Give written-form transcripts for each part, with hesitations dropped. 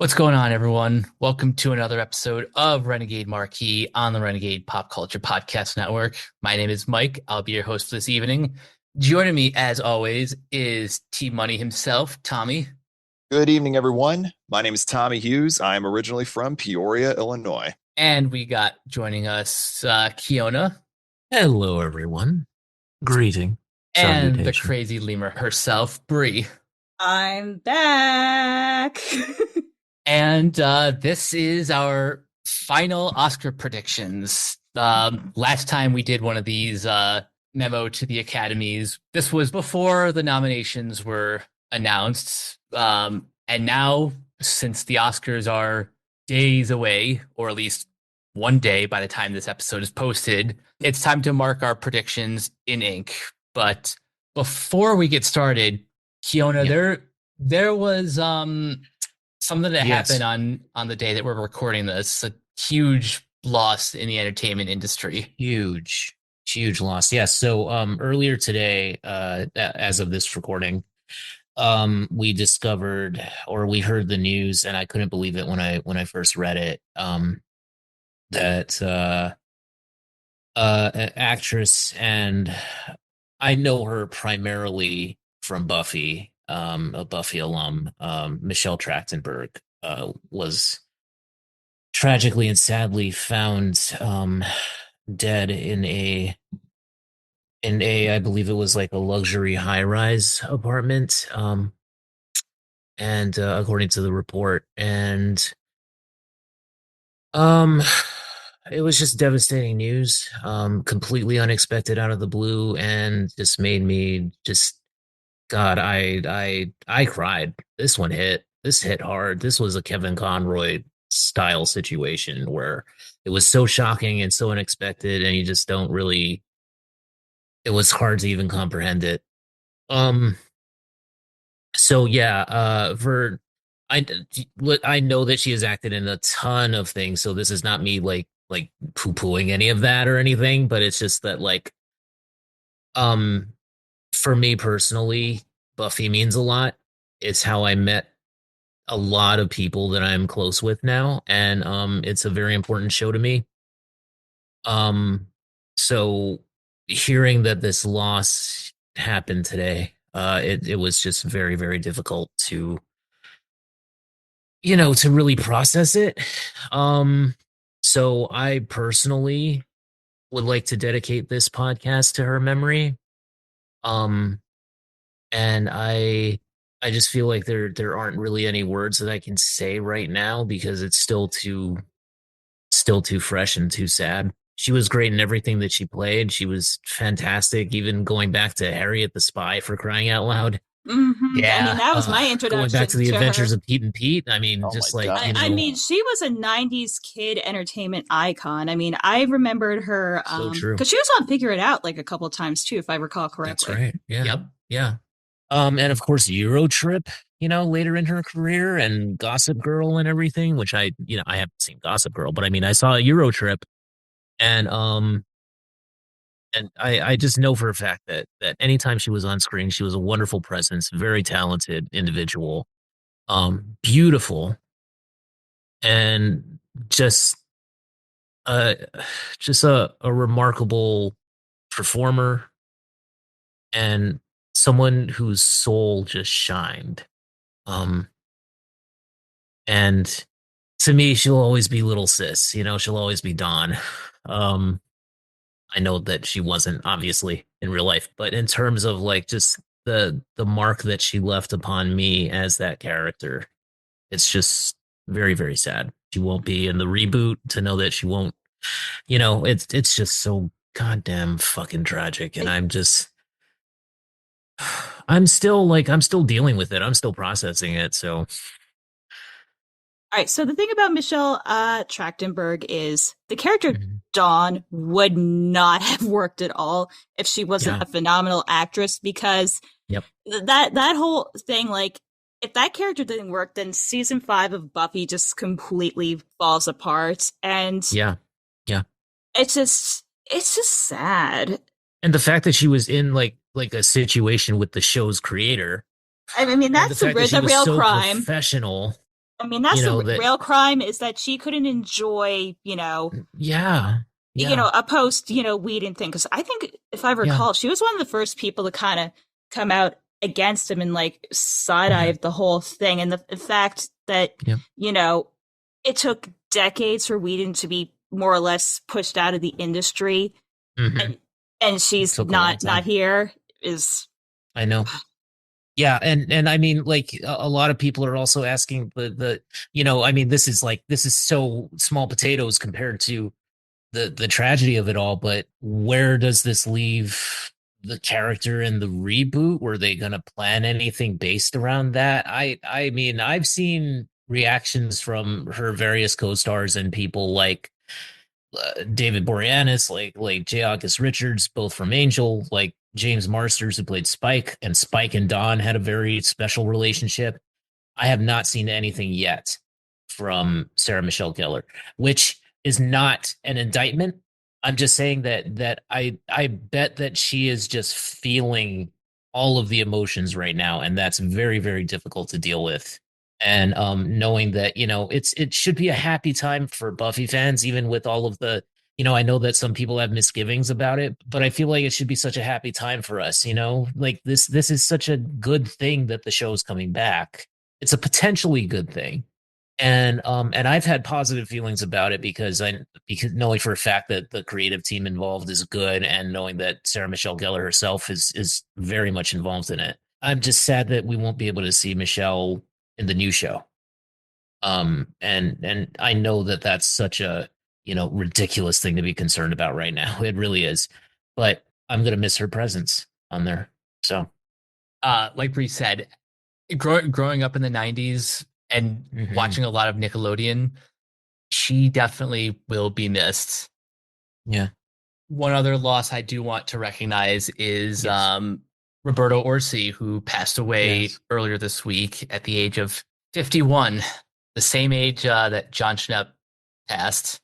What's going on, everyone? Welcome to another episode of Renegade Marquee on the Renegade Pop Culture Podcast Network. My name is Mike. I'll be your host for this evening. Joining me, as always, is T Money himself, Tommy. Good evening, everyone. My name is Tommy Hughes. I'm originally from Peoria, Illinois. And we got joining us Kiona Hello, everyone. Greeting. and the Salutation. Crazy Lemur herself, Bree. I'm back. And this is our final Oscar predictions. Last time we did one of these memo to the academies. This was before the nominations were announced. And now, since the Oscars are days away, or at least one day by the time this episode is posted, it's time to mark our predictions in ink. But before we get started, Kiona, there was something that happened on the day that we're recording this, a huge loss in the entertainment industry. Huge loss. Yeah. So earlier today, as of this recording, we discovered, or we heard the news, and I couldn't believe it when I first read it, that an actress, and I know her primarily from Buffy, a Buffy alum, Michelle Trachtenberg, was tragically and sadly found dead in I believe it was like a luxury high-rise apartment, and according to the report, and it was just devastating news, completely unexpected, out of the blue, and just made me just, God, I cried. This one hit. This hit hard. This was a Kevin Conroy style situation where it was so shocking and so unexpected, and you just don't really. It was hard to even comprehend it. So yeah, I know that she has acted in a ton of things, so this is not me like poo-pooing any of that or anything, but it's just that, like, for me personally, Buffy means a lot. It's how I met a lot of people that I'm close with now, and it's a very important show to me. So hearing that this loss happened today, it was just very, very difficult to, to really process it. So I personally would like to dedicate this podcast to her memory. And I just feel like there aren't really any words that I can say right now because it's still too fresh and too sad. She was great in everything that she played. She was fantastic, even going back to Harriet the Spy, for crying out loud. Mm-hmm. Yeah, I mean, that was my introduction. Going back to the Adventures her. of Pete and Pete. I mean, Oh just my like, God. I mean, she was a '90s kid entertainment icon. I mean, I remembered her So true. because she was on Figure It Out like a couple of times too, if I recall correctly. That's right. Yeah. Yep. Yeah. And of course, Eurotrip, later in her career, and Gossip Girl and everything, which I haven't seen Gossip Girl, but I mean, I saw Eurotrip, and I just know for a fact that anytime she was on screen, she was a wonderful presence, very talented individual, beautiful, and just a remarkable performer, and someone whose soul just shined. And to me, she'll always be little sis, she'll always be Dawn. I know that she wasn't, obviously, in real life, but in terms of like just the mark that she left upon me as that character, it's just very, very sad. She won't be in the reboot, to know that she won't, it's just so goddamn fucking tragic. And I'm still dealing with it. I'm still processing it. So, All right. So the thing about Michelle Trachtenberg is the character Dawn would not have worked at all if she wasn't a phenomenal actress, because that whole thing, like, if that character didn't work, then season 5 of Buffy just completely falls apart. And yeah. it's just sad. And the fact that she was in like a situation with the show's creator. I mean, that's the real so crime. Professional. I mean, that's you the know, that, real crime is that she couldn't enjoy, yeah, a post, Whedon thing. Because I think, if I yeah, recall, she was one of the first people to kind of come out against him and like side-eye mhm, the whole thing. And the fact that, yep, it took decades for Whedon to be more or less pushed out of the industry, mhm. and she's Took a long not time. here is. I know. Yeah, and I mean, like a lot of people are also asking I mean, this is so small potatoes compared to the tragedy of it all, but where does this leave the character in the reboot? Were they going to plan anything based around that? I mean, I've seen reactions from her various co-stars and people like David Boreanaz, like J. August Richards, both from Angel, like James Marsters, who played Spike, and Spike and Dawn had a very special relationship. I have not seen anything yet from Sarah Michelle Gellar, which is not an indictment. I'm just saying that I bet that she is just feeling all of the emotions right now, and that's very, very difficult to deal with. And knowing that, it should be a happy time for Buffy fans, even with all of the, I know that some people have misgivings about it, but I feel like it should be such a happy time for us, like this is such a good thing that the show is coming back. It's a potentially good thing. And I've had positive feelings about it because knowing for a fact that the creative team involved is good, and knowing that Sarah Michelle Gellar herself is very much involved in it. I'm just sad that we won't be able to see Michelle in the new show. And I know that that's such a, ridiculous thing to be concerned about right now. It really is. But I'm gonna miss her presence on there. So Like Bree said, growing up in the 90s and mhm. watching a lot of Nickelodeon, she definitely will be missed. Yeah. One other loss I do want to recognize is Yes. Roberto Orsi, who passed away Yes. earlier this week at the age of 51, the same age that John Schnepp passed.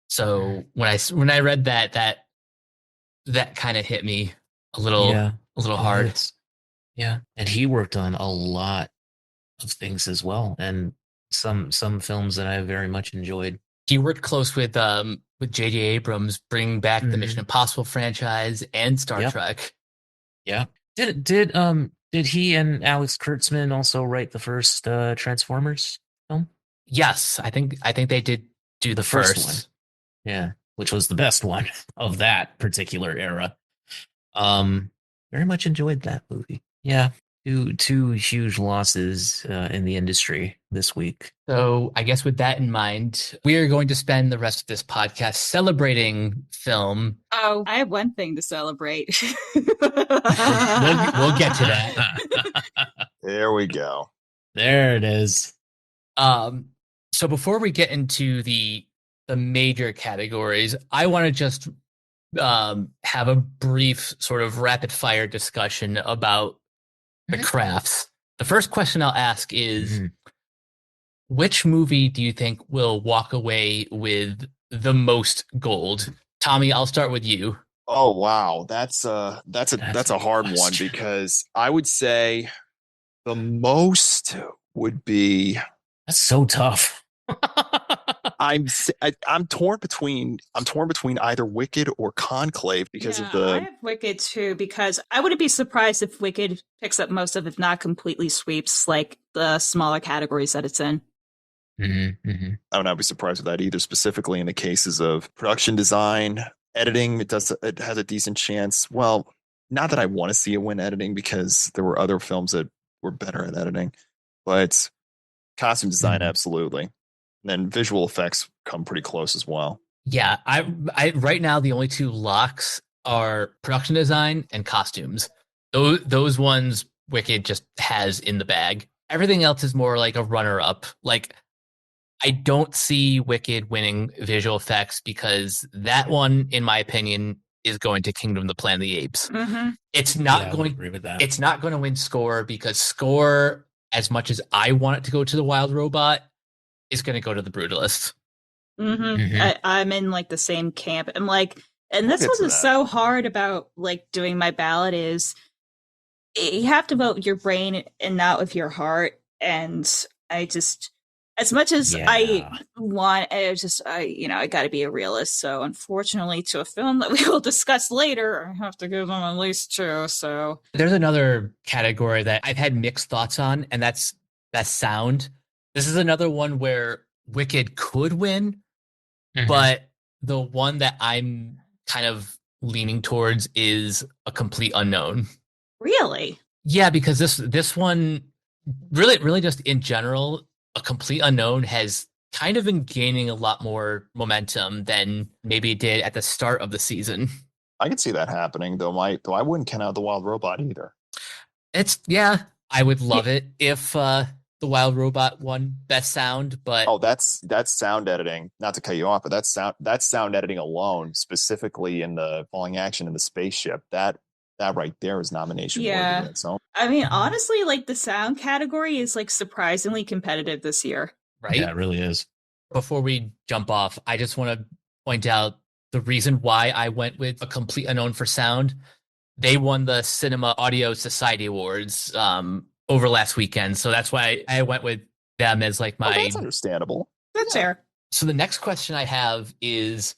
So when I read that kind of hit me Yeah. a little It hard. hurts. Yeah. And he worked on a lot of things as well, and some films that I very much enjoyed. He worked close with J.J. Abrams, bringing back the Mission Hmm. Impossible franchise and Star Yep. Trek. Yeah. Did he and Alex Kurtzman also write the first Transformers film? Yes, I think they did do the The first one. first. Yeah, which was the best one of that particular era. Um, very much enjoyed that movie. Yeah, two huge losses in the industry this week. So I guess with that in mind, we are going to spend the rest of this podcast celebrating film. Oh, I have one thing to celebrate. We'll get to that. There we go. There it is. So before we get into the major categories, I want to just have a brief sort of rapid fire discussion about the crafts. The first question I'll ask is, Mhm. which movie do you think will walk away with the most gold? Tommy, I'll start with you. Oh wow, that's a hard one question. because I would say the most would be That's so tough. I'm torn between either Wicked or Conclave because of Yeah, I the have Wicked too, because I wouldn't be surprised if Wicked picks up most of, if not completely sweeps, like the smaller categories that it's in. I would not be surprised with that either, specifically in the cases of production design, editing. It has a decent chance. Well, not that I want to see it win editing because there were other films that were better at editing, but costume design, Mhm. absolutely. And then visual effects come pretty close as well. Yeah, I right now the only two locks are production design and costumes. Those ones Wicked just has in the bag. Everything else is more like a runner up. Like I don't see Wicked winning visual effects because that one, in my opinion, is going to Kingdom of the Planet of the Apes. Mm-hmm. It's Yeah, not I would going agree with that. it's not going to win score because score, as much as I want it to go to the Wild Robot, is going to go to the Brutalist. Mm-hmm. Mhm. I'm in like the same camp. I'm like, and We'll this get was to just that. so hard about like doing my ballot is you have to vote with your brain and not with your heart. And I just As much as I want, it's just I got to be a realist. So unfortunately, to a film that we will discuss later, I have to give them at least 2. So there's another category that I've had mixed thoughts on, and that's sound. This is another one where Wicked could win, but the one that I'm kind of leaning towards is A Complete Unknown. Really? Yeah, because this one really just in general, A Complete Unknown has kind of been gaining a lot more momentum than maybe it did at the start of the season. I could see that happening, though I wouldn't count out The Wild Robot either. I would love it if The Wild Robot won Best Sound, but that's sound editing. Not to cut you off, but that's sound editing alone, specifically in the falling action in the spaceship. That right there is nomination worthy. So I mean, honestly, like the sound category is like surprisingly competitive this year. Right? Yeah, it really is. Before we jump off, I just want to point out the reason why I went with A Complete Unknown for sound. They won the Cinema Audio Society Awards over last weekend, so that's why I went with them as like my. That's understandable. That's fair. So the next question I have is,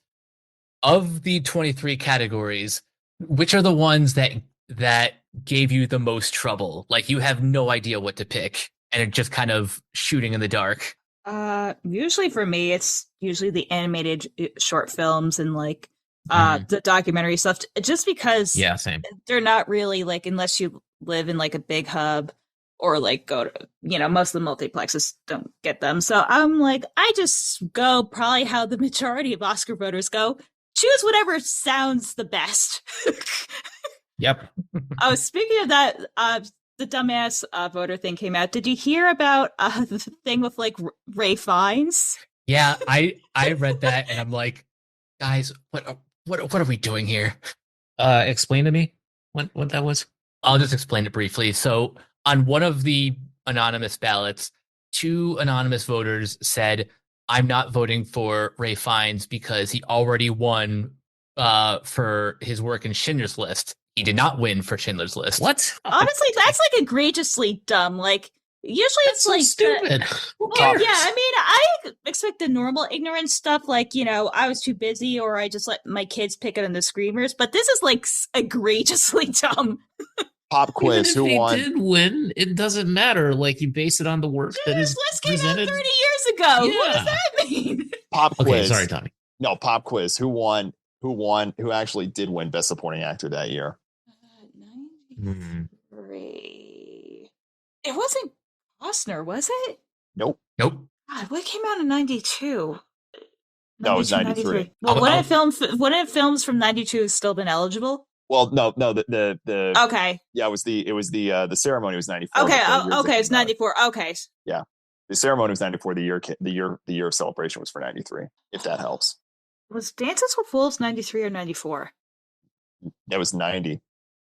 of the 23 categories, which are the ones that gave you the most trouble? Like you have no idea what to pick, and it's just kind of shooting in the dark. Usually for me, it's usually the animated short films and like the documentary stuff, just because same. They're not really like, unless you live in like a big hub or like go to, most of the multiplexes don't get them. So I'm like, I just go probably how the majority of Oscar voters go. Choose whatever sounds the best. Yep. Oh, speaking of that, the dumbass voter thing came out. Did you hear about the thing with like Ray Fiennes? Yeah, I read that and I'm like, guys, what are we doing here? Explain to me what that was. I'll just explain it briefly. So on one of the anonymous ballots, 2 anonymous voters said, I'm not voting for Ray Fiennes because he already won for his work in Schindler's List. He did not win for Schindler's List. What? Honestly, that's like egregiously dumb. Like usually it's so like stupid. Yeah, I mean, I expect the normal ignorant stuff, like I was too busy, or I just let my kids pick it on the screamers. But this is like egregiously dumb. Pop quiz. Even if Who won? He did win. It doesn't matter. Like you base it on the work that is List came presented. out 30 years ago. Yeah. What does that mean? Pop quiz. Okay, sorry, Tommy. No, pop quiz. Who won? Who actually did win Best Supporting Actor that year? 93. It wasn't Costner, was it? Nope. Nope. God, what came out in 92? No, it was 93. Well, one of films from 92 has still been eligible. Well, no, the okay. Yeah, it was the ceremony was 94. Okay, it's 94. Okay. Yeah. The ceremony was 94. The year of celebration was for 93, if that helps. Was Dances with Wolves 93 or 94? That was 90.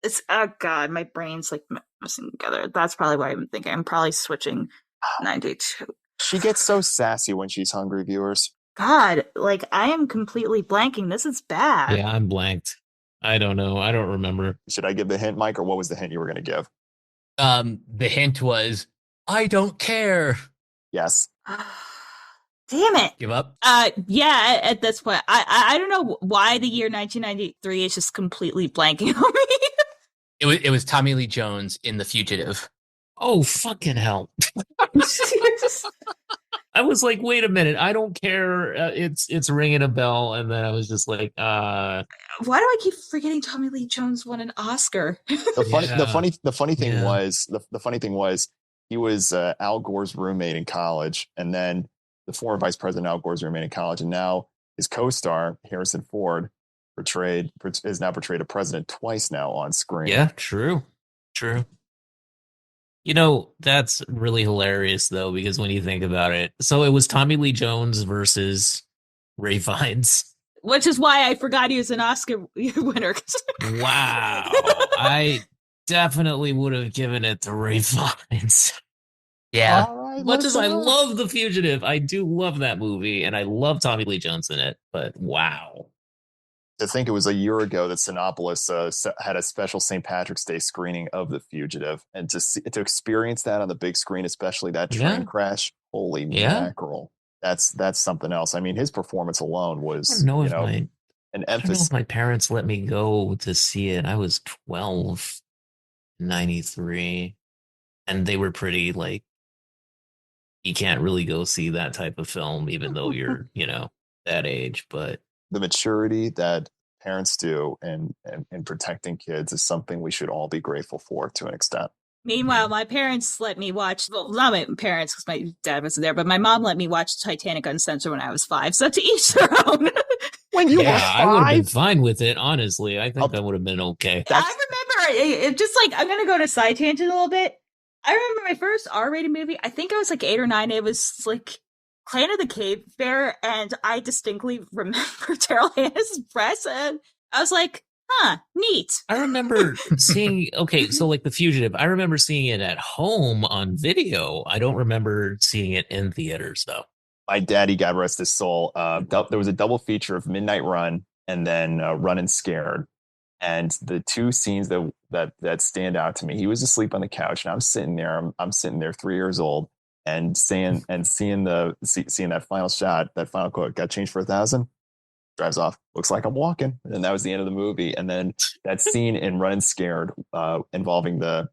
It's god, my brain's like messing together. That's probably why I'm thinking. I'm probably switching 92. She gets so sassy when she's hungry, viewers. God, like I am completely blanking. This is bad. Yeah, I'm blanked. I don't know. I don't remember. Should I give the hint, Mike, or what was the hint you were going to give? The hint was, I don't care. Yes. Damn it. Give up? Yeah, at this point. I don't know why the year 1993 is just completely blanking on me. It was Tommy Lee Jones in The Fugitive. Oh, fucking hell. I was like, wait a minute. I don't care. It's ringing a bell. And then I was just like, why do I keep forgetting Tommy Lee Jones won an Oscar? The funny thing was he was Al Gore's roommate in college, and then the former vice president Al Gore's roommate in college, and now his co-star Harrison Ford has now portrayed a president twice now on screen. Yeah, true. That's really hilarious though, because when you think about it, so it was Tommy Lee Jones versus Ray Fiennes. Which is why I forgot he was an Oscar winner. Wow. I definitely would have given it to Ray Fiennes. Yeah. Right, Much as I love The Fugitive, I do love that movie, and I love Tommy Lee Jones in it, but wow. I think it was a year ago that Cinépolis had a special St. Patrick's Day screening of The Fugitive, and to experience that on the big screen, especially that train crash, Holy mackerel. That's something else. I mean, his performance alone was, I don't know you if know, my an I don't know emphasis. if my parents let me go to see it. I was 12, 93, and they were pretty like, you can't really go see that type of film, even though you're, that age. But The maturity that parents do in protecting kids is something we should all be grateful for to an extent. Meanwhile, my parents let me watch, well, not my parents because my dad wasn't there, but my mom let me watch Titanic uncensored when I was 5. So to each their own. When you were I would have been 5? fine with it, honestly. I think I would have been okay. I remember it just like, I'm going to go to side tangent a little bit. I remember my first R-rated movie. I think I was like 8 or 9. It was like Clan of the Cave Bear, and I distinctly remember Daryl Hannah's breasts, and I was like, huh, neat. I remember seeing, okay, so like The Fugitive, I remember seeing it at home on video. I don't remember seeing it in theaters, though. My daddy, God rest his soul, there was a double feature of Midnight Run and then Running Scared. And the two scenes that stand out to me, he was asleep on the couch, and I'm sitting there. I'm sitting there, 3 years old, and seeing that final shot, that final quote, "Got change for 1,000." Drives off. Looks like I'm walking, and that was the end of the movie. And then that scene in Running Scared, involving the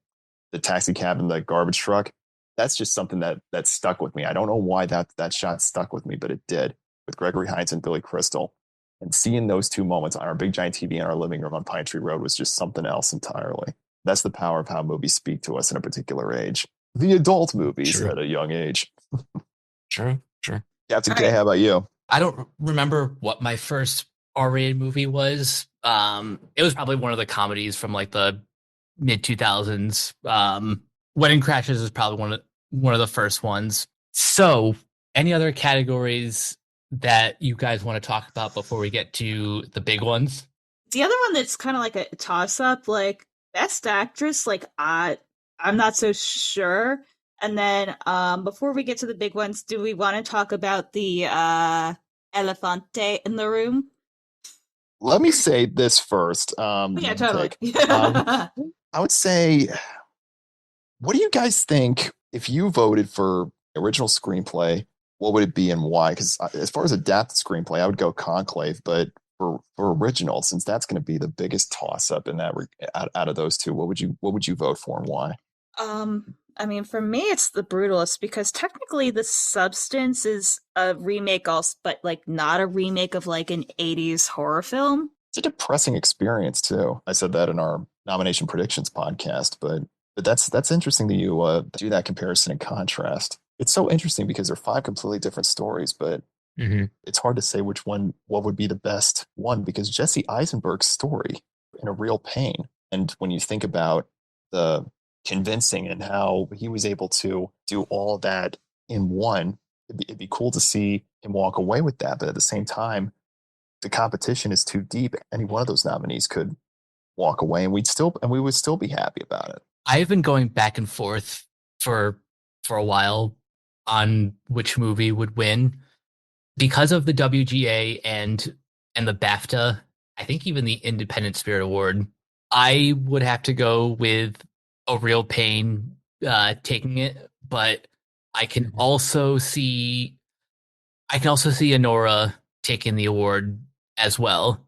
taxi cab and the garbage truck. That's just something that stuck with me. I don't know why that shot stuck with me, but it did, with Gregory Hines and Billy Crystal. And seeing those two moments on our big giant TV in our living room on Pine Tree Road was just something else entirely. That's the power of how movies speak to us in a particular age. The adult movies at a young age. Sure. Captain Kaye, how about you? I don't remember what my first R-rated movie was. It was probably one of the comedies from like the mid 2000s. Wedding Crashers is probably one of the first ones. So, any other categories that you guys want to talk about before we get to the big ones? The other one that's kind of like a toss-up, like Best Actress, like I'm not so sure. And then before we get to the big ones, do we want to talk about the Elefante in the room? Let me say this first. Yeah, totally. I would say, what do you guys think if you voted for original screenplay? What would it be and why? Because as far as adapted screenplay, I would go Conclave, but for original, since that's going to be the biggest toss up in that out of those two, what would you vote for and why? I mean, for me, it's The Brutalist, because technically The Substance is a remake also, but like not a remake of like an 80s horror film. It's a depressing experience too. I said that in our nomination predictions podcast, but that's interesting that you do that comparison and contrast. It's so interesting because they're 5 completely different stories, but it's hard to say what would be the best one, because Jesse Eisenberg's story, In a Real Pain, and when you think about the convincing and how he was able to do all that in one, it'd be cool to see him walk away with that. But at the same time, the competition is too deep. Any one of those nominees could walk away, and we would still be happy about it. I've been going back and forth for a while on which movie would win because of the WGA and the BAFTA. I think even the Independent Spirit Award. I would have to go with A Real Pain taking it, but I can also see Honora taking the award as well.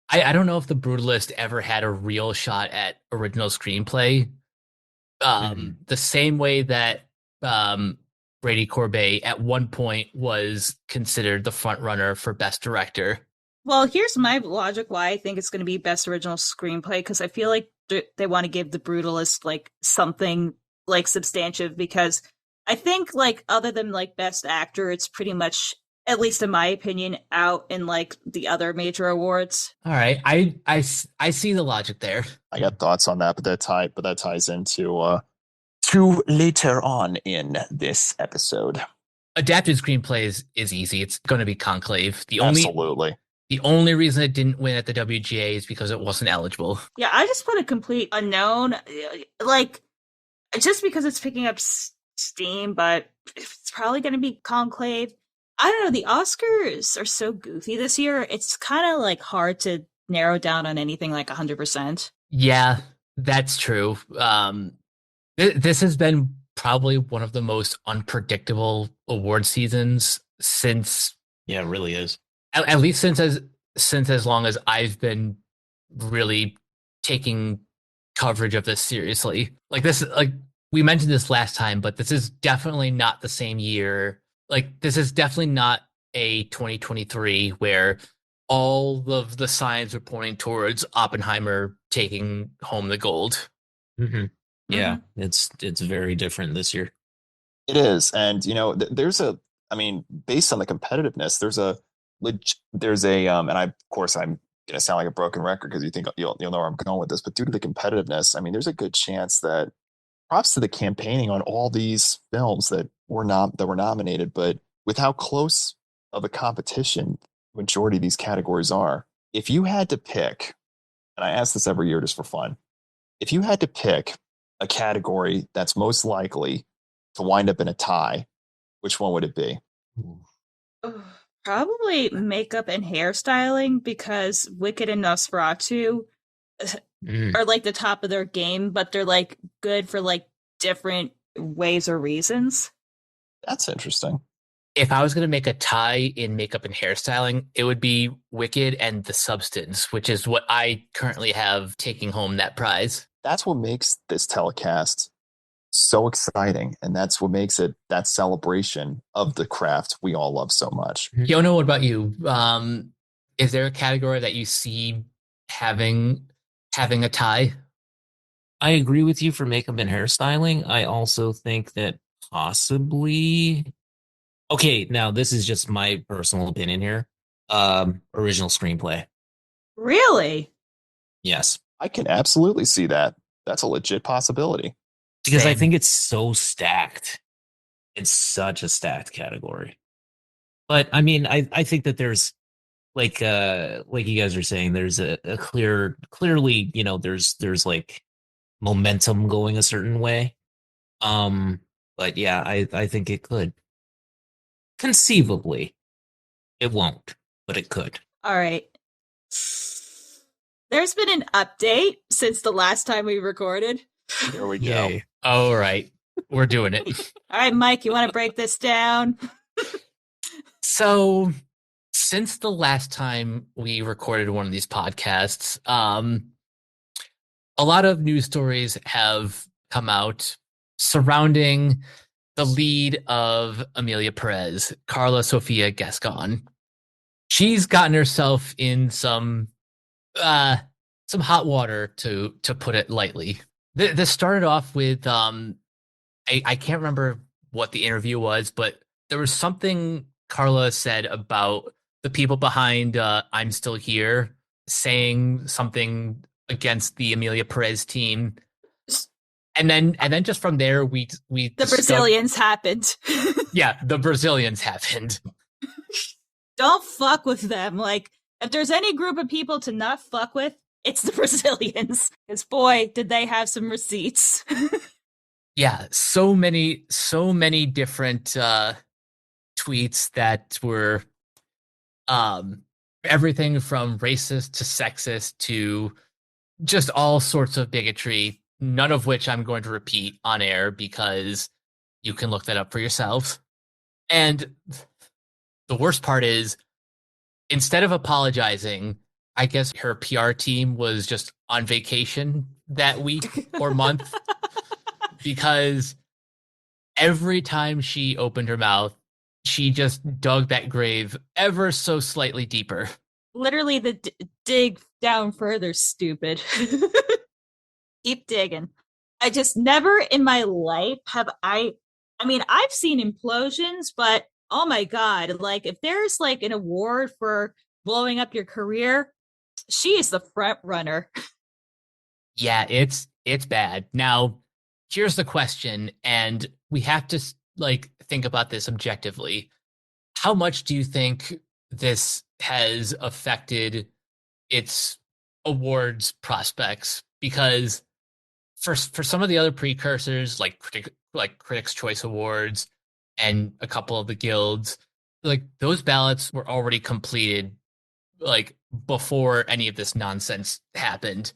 I don't know if The Brutalist ever had a real shot at original screenplay. The same way that Brady Corbet at one point was considered the front runner for Best Director. Well, here's my logic why I think it's going to be Best Original Screenplay, because I feel like they want to give The Brutalist like something like substantive, because I think like other than like Best Actor, it's pretty much, at least in my opinion, out in like the other major awards. All right, I see the logic there. I got thoughts on that, but that ties into to later on in this episode. Adapted screenplays is easy. It's going to be Conclave. Absolutely. The only reason it didn't win at the WGA is because it wasn't eligible. Yeah, I just put a complete unknown, like just because it's picking up steam, but it's probably going to be Conclave. I don't know. The Oscars are so goofy this year. It's kind of like hard to narrow down on anything like 100%. Yeah, that's true. This has been probably one of the most unpredictable award seasons since, Yeah, it really is. at least since as long as I've been really taking coverage of this seriously. Like this, like we mentioned this last time, but this is definitely not the same year. Like this is definitely not a 2023 where all of the signs were pointing towards Oppenheimer taking home the gold. Mm-hmm. Yeah, it's very different this year. It is, and there's a. I mean, based on the competitiveness, there's a and I of course I'm gonna sound like a broken record because you think you'll know where I'm going with this, but due to the competitiveness, I mean, there's a good chance that props to the campaigning on all these films that were nominated, but with how close of a competition majority of these categories are, if you had to pick, and I ask this every year just for fun, if you had to pick a category that's most likely to wind up in a tie, which one would it be? Ugh, probably makeup and hairstyling because Wicked and Nosferatu are like the top of their game, but they're like good for like different ways or reasons. That's interesting. If I was going to make a tie in makeup and hairstyling, it would be Wicked and The Substance, which is what I currently have taking home that prize. That's what makes this telecast so exciting, and that's what makes it that celebration of the craft we all love so much. Yona, what about you? Is there a category that you see having a tie? I agree with you for makeup and hairstyling. I also think that possibly, okay, now this is just my personal opinion here. Original screenplay. Really? Yes. I can absolutely see that. That's a legit possibility. Because I Same. think it's so stacked. It's such a stacked category. But I mean, I think that there's like you guys are saying, there's a clearly, there's like momentum going a certain way. But yeah, I think it could. Conceivably. It won't, but it could. All right. There's been an update since the last time we recorded. Here we go. Yay. All right, we're doing it. All right, Mike, you want to break this down? So, since the last time we recorded one of these podcasts, a lot of news stories have come out surrounding the lead of Amelia Perez, Carla Sofia Gascon. She's gotten herself in some hot water, to put it lightly. This started off with I can't remember what the interview was, but there was something Carla said about the people behind I'm Still Here saying something against the Amelia Perez team. And then just from there we The Brazilians happened. Yeah, the Brazilians happened. Don't fuck with them. Like, if there's any group of people to not fuck with, it's the Brazilians. Because boy, did they have some receipts. Yeah, so many different tweets that were everything from racist to sexist to just all sorts of bigotry, none of which I'm going to repeat on air because you can look that up for yourselves. And the worst part is, instead of apologizing, I guess her PR team was just on vacation that week or month because every time she opened her mouth, she just dug that grave ever so slightly deeper. Literally the dig down further, stupid. Keep digging. I just never in my life have I mean, I've seen implosions, but oh my God, like if there's like an award for blowing up your career, she is the front runner. Yeah, it's bad. Now, here's the question, and we have to like think about this objectively. How much do you think this has affected its awards prospects? Because for some of the other precursors, like Critics' Choice Awards and a couple of the guilds, like those ballots were already completed like before any of this nonsense happened.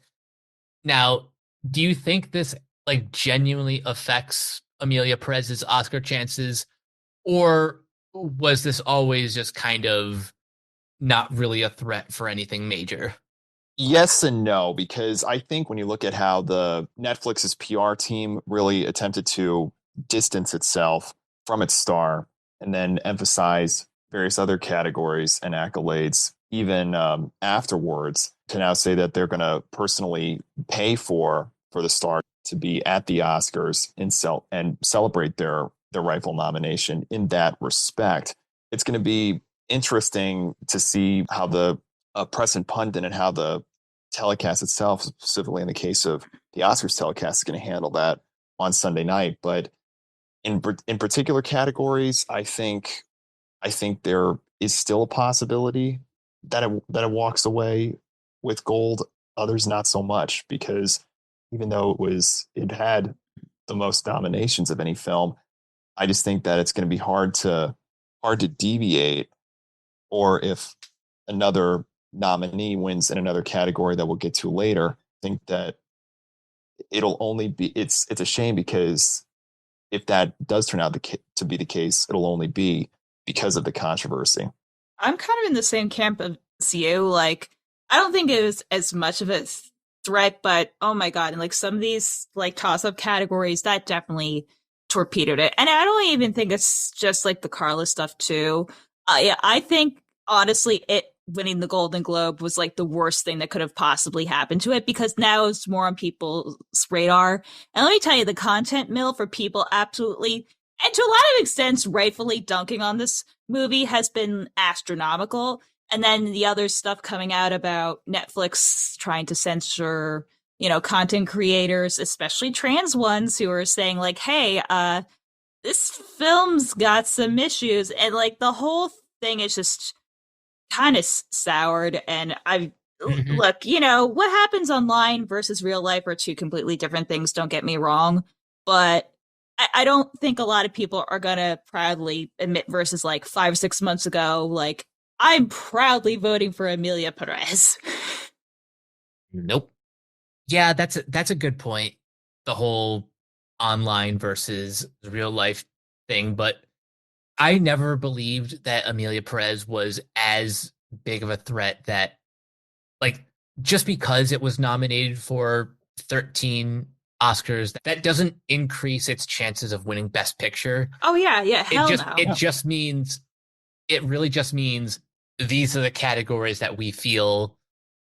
Now, do you think this like genuinely affects Amelia Perez's Oscar chances, or was this always just kind of not really a threat for anything major? Yes and no, because I think when you look at how the Netflix's PR team really attempted to distance itself from its star and then emphasize various other categories and accolades, even afterwards, to now say that they're going to personally pay for the star to be at the Oscars and celebrate their rightful nomination in that respect. It's going to be interesting to see how the press and pundit and how the telecast itself, specifically in the case of the Oscars telecast, is going to handle that on Sunday night. But in particular categories, I think there is still a possibility that it walks away with gold. Others not so much, because even though it had the most nominations of any film, I just think that it's going to be hard to deviate, or if another nominee wins in another category that we'll get to later, I think that it'll only be it's a shame, because if that does turn out to be the case, it'll only be because of the controversy. I'm kind of in the same camp as you. Like, I don't think it was as much of a threat, but oh my god, and like some of these like toss-up categories, that definitely torpedoed it. And I don't even think it's just like the Carla stuff too. Yeah, I think honestly, it winning the Golden Globe was like the worst thing that could have possibly happened to it, because now it's more on people's radar. And let me tell you, the content mill for people absolutely, and to a lot of extents, rightfully dunking on this movie has been astronomical. And then the other stuff coming out about Netflix trying to censor, content creators, especially trans ones, who are saying like, hey, this film's got some issues. And like the whole thing is just kind of soured. And look, what happens online versus real life are two completely different things, don't get me wrong. But I don't think a lot of people are going to proudly admit versus like 5 or 6 months ago, like, I'm proudly voting for Amelia Perez. Nope. Yeah, that's a good point. The whole online versus real life thing, but I never believed that Amelia Perez was as big of a threat that, like, just because it was nominated for 13 Oscars, that doesn't increase its chances of winning Best Picture. Oh yeah, hell no. It really just means these are the categories that we feel,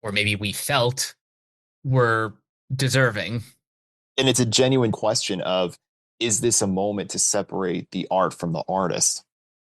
or maybe we felt, were deserving. And it's a genuine question of, is this a moment to separate the art from the artist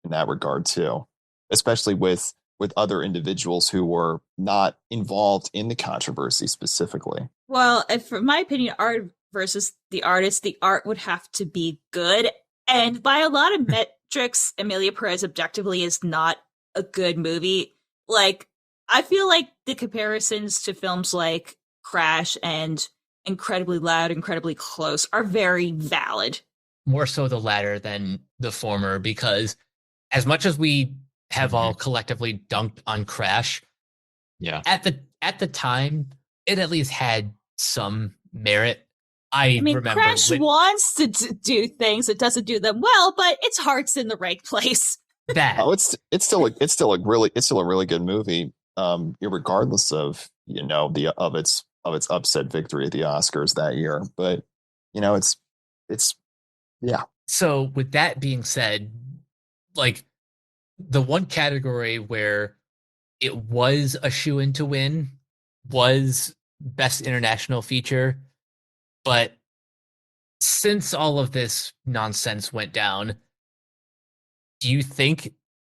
in that regard too, especially with other individuals who were not involved in the controversy specifically? Well, for my opinion, art versus the artist, the art would have to be good. And by a lot of metrics, Amelia Perez objectively is not a good movie. Like, I feel like the comparisons to films like Crash and Incredibly Loud, Incredibly Close are very valid. More so the latter than the former, because as much as we have all collectively dunked on Crash, yeah, at the time, it at least had some merit. I mean, remember Crash wants to do things, it doesn't do them well, but its heart's in the right place. It's still a really good movie, regardless of its upset victory at the Oscars that year. But it's yeah. So with that being said, like, the one category where it was a shoo-in to win was Best International Feature, but since all of this nonsense went down, do you think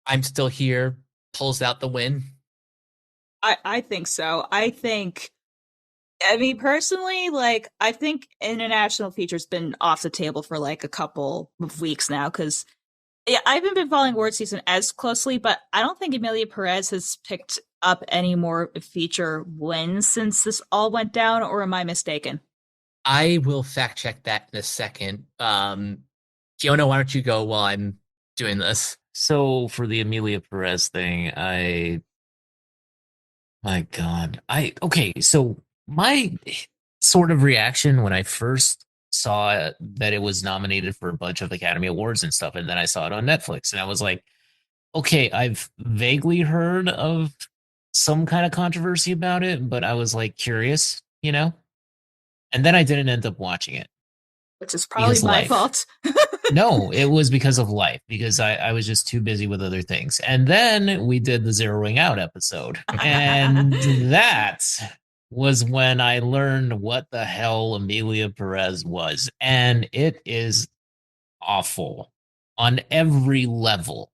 I'm Still Here pulls out the win? I think so. Personally, like, I think international feature's been off the table for like a couple of weeks now, because I haven't been following award season as closely, but I don't think Amelia Perez has picked up any more feature wins since this all went down, or am I mistaken? I will fact check that in a second. Fiona, why don't you go while I'm doing this? So for the Amelia Perez thing, okay, so my sort of reaction when I first saw that it was nominated for a bunch of Academy Awards and stuff, and then I saw it on Netflix, and I was like, okay, I've vaguely heard of some kind of controversy about it, but I was like curious, and then I didn't end up watching it. Which is probably my fault. No, it was because of life, because I was just too busy with other things. And then we did the Zeroing Out episode. And that was when I learned what the hell Amelia Perez was. And it is awful on every level.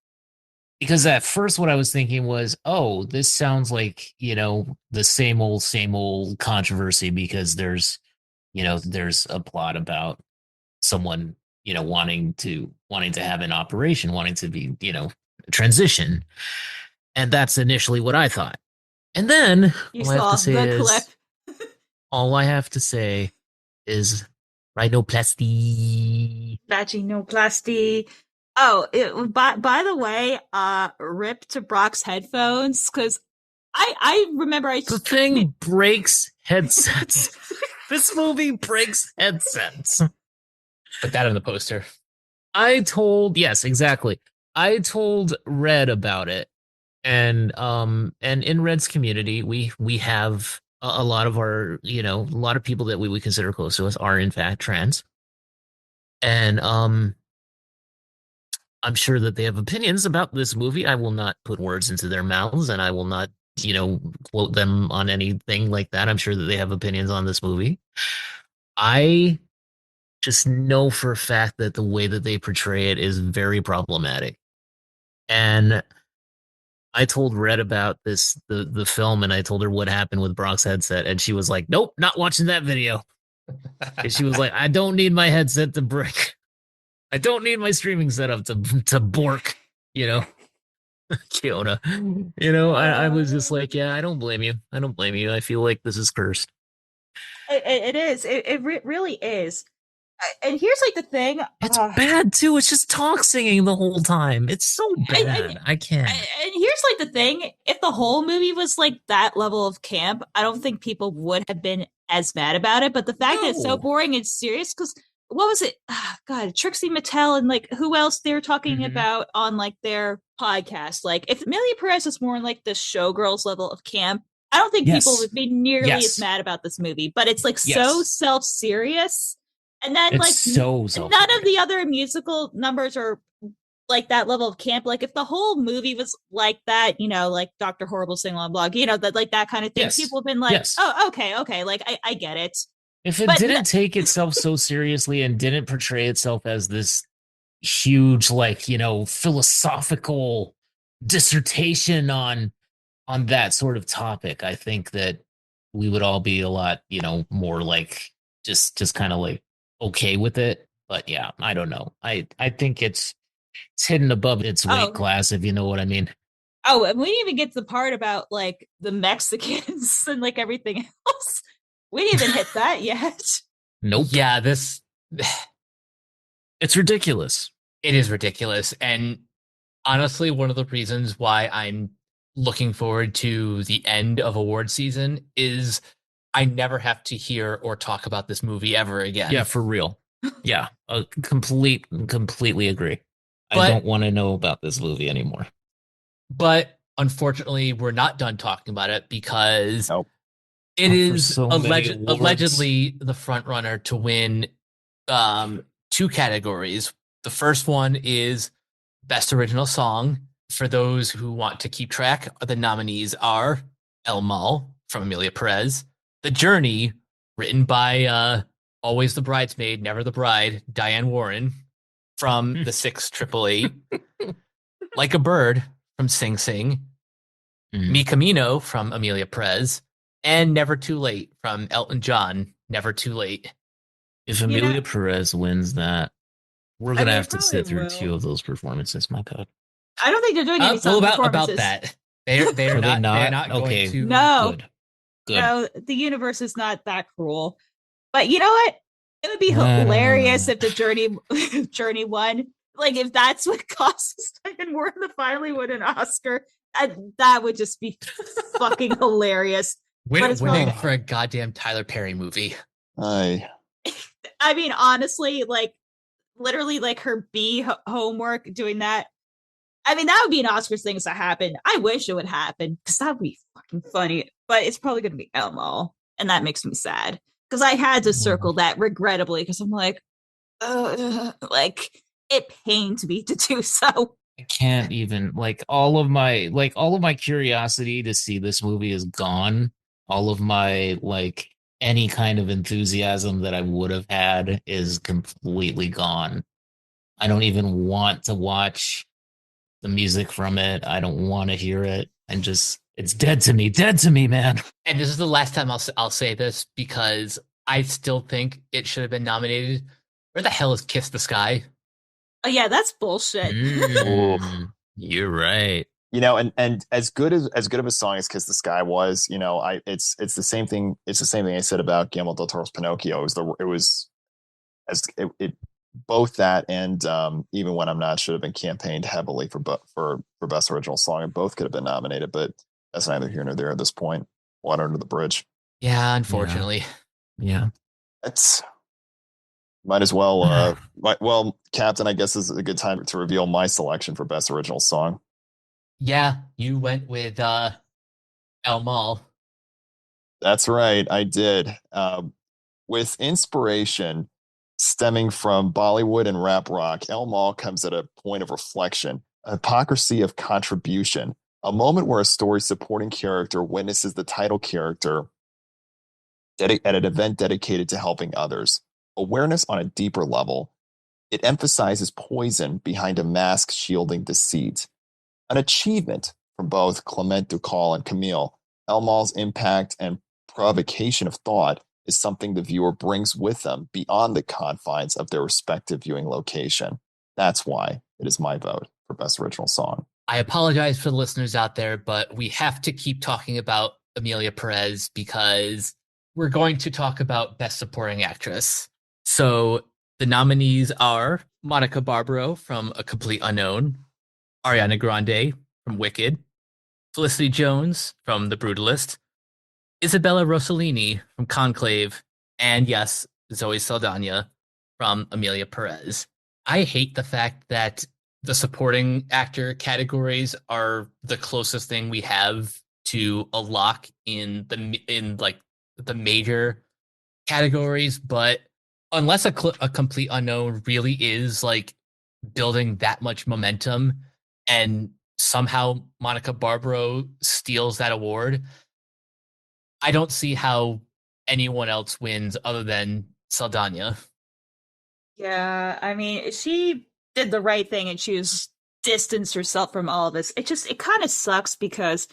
Because at first what I was thinking was, oh, this sounds like, the same old controversy, because there's a plot about someone wanting to have an operation, wanting to be transition, and that's initially what I thought. And then all I have to say is rhinoplasty. Vaginoplasty. Oh, by the way, rip to Brock's headphones, because I remember the thing breaks headsets. This movie breaks headsets. Put that on the poster. Yes, exactly. I told Red about it, and in Red's community, we have a lot of our, a lot of people that we would consider close to us are in fact trans, and I'm sure that they have opinions about this movie. I will not put words into their mouths, and I will not, quote them on anything like that. I'm sure that they have opinions on this movie. I just know for a fact that the way that they portray it is very problematic. And I told Red about the film, and I told her what happened with Brock's headset, and she was like, nope, not watching that video. And she was like, I don't need my headset to break. I don't need my streaming setup to bork, Kiona. I was just like, yeah, I don't blame you. I feel like this is cursed. It is. It really is. And here's like the thing. It's bad too. It's just talk singing the whole time. It's so bad. I can't. And here's like the thing. If the whole movie was like that level of camp, I don't think people would have been as mad about it. But the fact that it's so boring and serious, because what was it? God, Trixie Mattel and like who else they were talking about on like their podcast. Like if Amelia Perez is more in like the Showgirls level of camp, I don't think people would be nearly as mad about this movie. But it's like so self-serious. And then, it's like, none of the other musical numbers are like that level of camp. Like, if the whole movie was like that, like Dr. Horrible Sing Along Blog, that like that kind of thing, people have been like, oh, okay, like I get it. If it didn't take itself so seriously and didn't portray itself as this huge, like, philosophical dissertation on that sort of topic, I think that we would all be a lot, more like just kind of like okay with it. But yeah, I don't know. I think it's hidden above its weight class, if you know what I mean. Oh, and we didn't even get to the part about like the Mexicans and like everything else. We didn't even hit that yet. Nope. Yeah, it's ridiculous. It is ridiculous. And honestly, one of the reasons why I'm looking forward to the end of award season is I never have to hear or talk about this movie ever again. Yeah, for real. Yeah, completely agree. I don't want to know about this movie anymore. But unfortunately, we're not done talking about it because it is allegedly the front runner to win 2 categories. The first one is Best Original Song. For those who want to keep track, the nominees are El Mal from Amelia Perez, The Journey, written by Always the Bridesmaid, Never the Bride, Diane Warren from the 688, Like a Bird from Sing Sing, Mi Camino from Amelia Perez, and Never Too Late from Elton John, Never Too Late. If Amelia Perez wins that, we're going to have to sit through 2 of those performances. My God. I don't think they're doing any performances. About that. They're not going to. No. Good. No, the universe is not that cruel. But you know what? It would be hilarious if the Journey won. Like if that's what costs Diane Warren to finally win an Oscar, that would just be fucking hilarious. Winning for a goddamn Tyler Perry movie. I I mean, honestly, like literally, like her B homework doing that. I mean, that would be an Oscars thing to happen. I wish it would happen because that would be fucking funny. But it's probably going to be Elmo, and that makes me sad because I had to circle that regrettably because I'm like it pained me to do so. I can't even all of my curiosity to see this movie is gone. All of my any kind of enthusiasm that I would have had is completely gone. I don't even want to watch the music from it. I don't want to hear it. And just it's dead to me, man. And this is the last time I'll say this because I still think it should have been nominated. Where the hell is Kiss the Sky? Oh yeah, that's bullshit. You're right. And as good of a song as Kiss the Sky was, it's the same thing. It's the same thing I said about Guillermo del Toro's Pinocchio. It both that and Even When I'm Not should have been campaigned heavily for best original song, and both could have been nominated, but that's neither here nor there at this point. Water under the bridge. Yeah, unfortunately. Yeah. It's might as well well, Captain, I guess this is a good time to reveal my selection for best original song. Yeah, you went with El Mal. That's right, I did. With inspiration stemming from Bollywood and rap rock, El Mal comes at a point of reflection, a hypocrisy of contribution, a moment where a story supporting character witnesses the title character at an event dedicated to helping others. Awareness on a deeper level. It emphasizes poison behind a mask shielding deceit. An achievement from both Clement Ducal and Camille. El Mal's impact and provocation of thought is something the viewer brings with them beyond the confines of their respective viewing location. That's why it is my vote for Best Original Song. I apologize for the listeners out there, but we have to keep talking about Amelia Perez because we're going to talk about Best Supporting Actress. So the nominees are Monica Barbaro from A Complete Unknown, Ariana Grande from Wicked, Felicity Jones from The Brutalist, Isabella Rossellini from Conclave, and yes, Zoe Saldana from Amelia Perez. I hate the fact that the supporting actor categories are the closest thing we have to a lock in the major categories, but unless a complete unknown really is like building that much momentum and somehow Monica Barbaro steals that award, I don't see how anyone else wins other than Saldana. Yeah, I mean, she did the right thing and she was distanced herself from all of this. It kind of sucks because,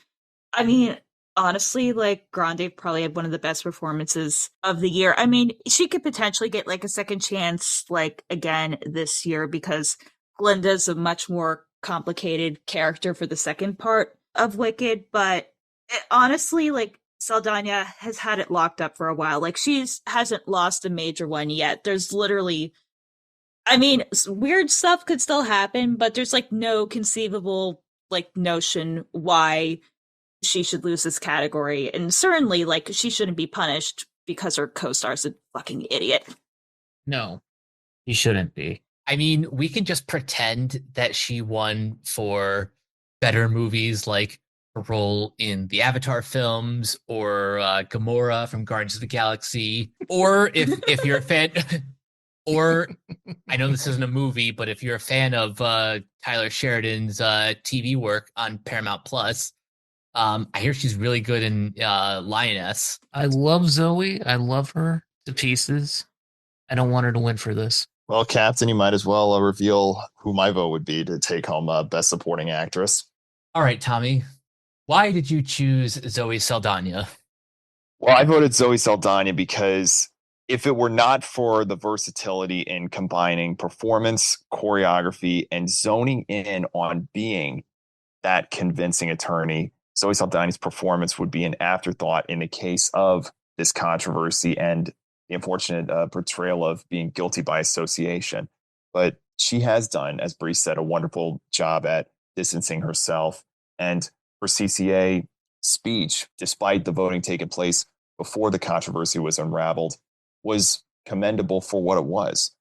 I mean, honestly, like Grande probably had one of the best performances of the year. I mean, she could potentially get like a second chance, like again this year because Glinda's a much more complicated character for the second part of Wicked. But honestly, like Saldana has had it locked up for a while. Like she's hasn't lost a major one yet. There's literally, I mean, weird stuff could still happen, but there's like no conceivable like notion why she should lose this category. And certainly like she shouldn't be punished because her co-star's a fucking idiot. No, he shouldn't be. I mean, we can just pretend that she won for better movies like her role in the Avatar films or Gamora from Guardians of the Galaxy. Or if you're a fan, or I know this isn't a movie, but if you're a fan of Tyler Sheridan's TV work on Paramount Plus, I hear she's really good in Lioness. I love Zoe. I love her to pieces. I don't want her to win for this. Well, Captain, you might as well reveal who my vote would be to take home Best Supporting Actress. All right, Tommy. Why did you choose Zoe Saldana? Well, I voted Zoe Saldana because if it were not for the versatility in combining performance, choreography, and zoning in on being that convincing attorney, Zoe Saldana's performance would be an afterthought in the case of this controversy and the unfortunate portrayal of being guilty by association. But she has done, as Bree said, a wonderful job at distancing herself. And her CCA speech, despite the voting taking place before the controversy was unraveled, was commendable for what it was.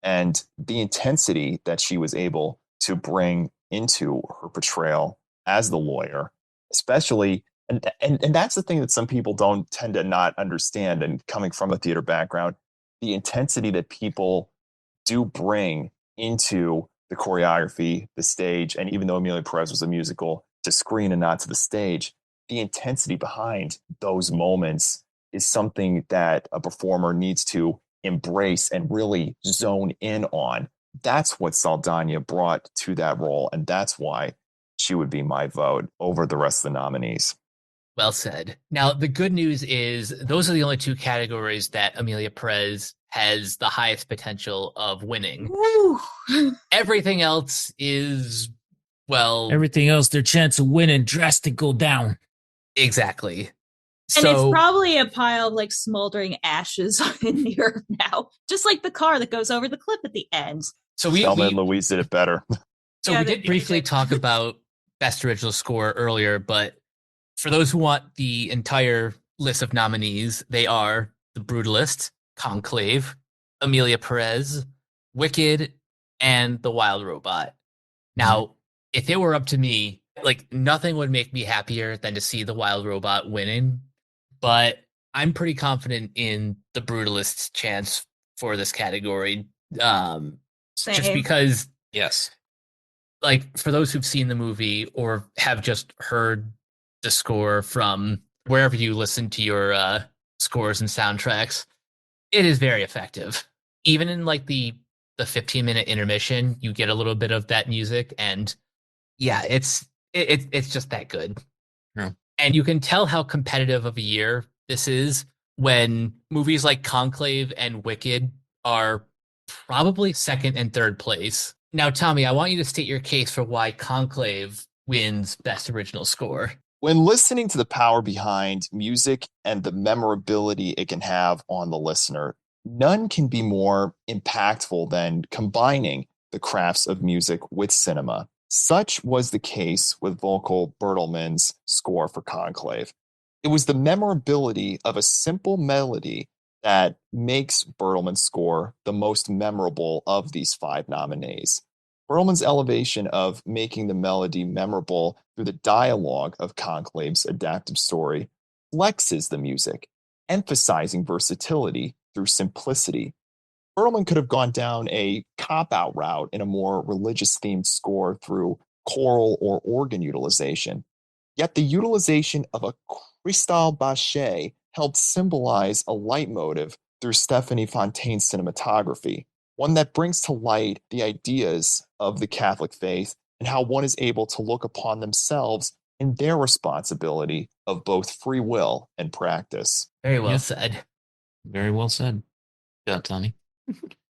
And the intensity that she was able to bring into her portrayal as the lawyer, especially, and that's the thing that some people don't tend to not understand. And coming from a theater background, the intensity that people do bring into the choreography, the stage, and even though Amelia Perez was a musical, to screen and not to the stage, the intensity behind those moments is something that a performer needs to embrace and really zone in on. That's what Saldana brought to that role, and that's why she would be my vote over the rest of the nominees. Well said. Now, the good news is those are the only two categories that Amelia Perez has the highest potential of winning. Woo. Everything else is, well... Everything else, their chance of winning drastic go down. Exactly. And it's probably a pile of like smoldering ashes in the earth now, just like the car that goes over the cliff at the end. So Thelma and Louise did it better. So yeah, we did briefly talk about Best Original Score earlier, but for those who want the entire list of nominees, they are The Brutalist, Conclave, Amelia Perez, Wicked, and The Wild Robot. Now, if it were up to me, like nothing would make me happier than to see The Wild Robot winning, but I'm pretty confident in The Brutalist's chance for this category. Just because, yes, like for those who've seen the movie or have just heard the score from wherever you listen to your scores and soundtracks, it is very effective. Even in like the 15-minute intermission, you get a little bit of that music, and yeah, it's just that good. Yeah. And you can tell how competitive of a year this is when movies like Conclave and Wicked are probably second and third place. Now, Tommy, I want you to state your case for why Conclave wins Best Original Score. When listening to the power behind music and the memorability it can have on the listener, none can be more impactful than combining the crafts of music with cinema. Such was the case with Volker Bertelmann's score for Conclave. It was the memorability of a simple melody that makes Bertelmann's score the most memorable of these 5 nominees. Bertelmann's elevation of making the melody memorable through the dialogue of Conclave's adaptive story flexes the music, emphasizing versatility through simplicity. Bertelmann could have gone down a cop-out route in a more religious-themed score through choral or organ utilization. Yet the utilization of a crystal bachet helped symbolize a leitmotif through Stephanie Fontaine's cinematography, one that brings to light the ideas of the Catholic faith and how one is able to look upon themselves in their responsibility of both free will and practice. Very well said. Very well said. Yeah, Tony.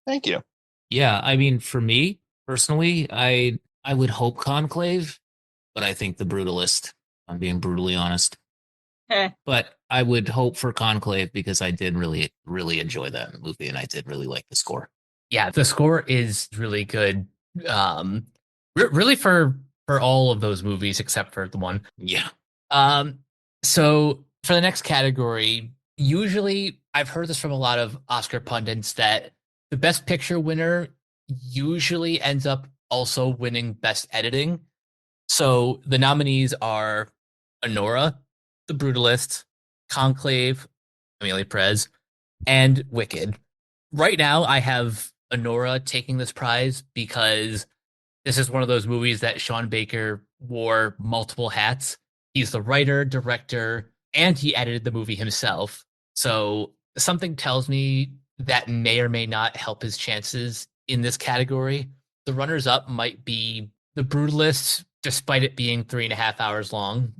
Thank you. Yeah, I mean, for me personally, I would hope Conclave, but I think The Brutalist. I'm being brutally honest. But I would hope for Conclave because I did really, really enjoy that movie and I did really like the score. Yeah, the score is really good. Really for all of those movies except for the one. Yeah. So for the next category, usually I've heard this from a lot of Oscar pundits that the Best Picture winner usually ends up also winning Best Editing. So the nominees are Anora, The Brutalist, Conclave, Amelia Perez, and Wicked. Right now, I have Anora taking this prize because this is one of those movies that Sean Baker wore multiple hats. He's the writer, director, and he edited the movie himself. So something tells me that may or may not help his chances in this category. The runners-up might be The Brutalist, despite it being 3.5 hours long.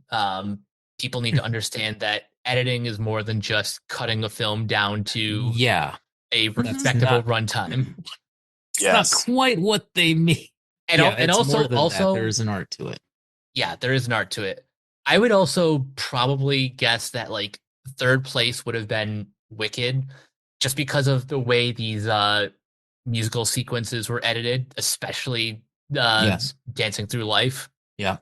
People need to understand that editing is more than just cutting a film down to a respectable runtime. It's not quite what they mean. And also there's an art to it. Yeah, there is an art to it. I would also probably guess that like third place would have been Wicked, just because of the way these musical sequences were edited, especially Dancing Through Life. Yeah.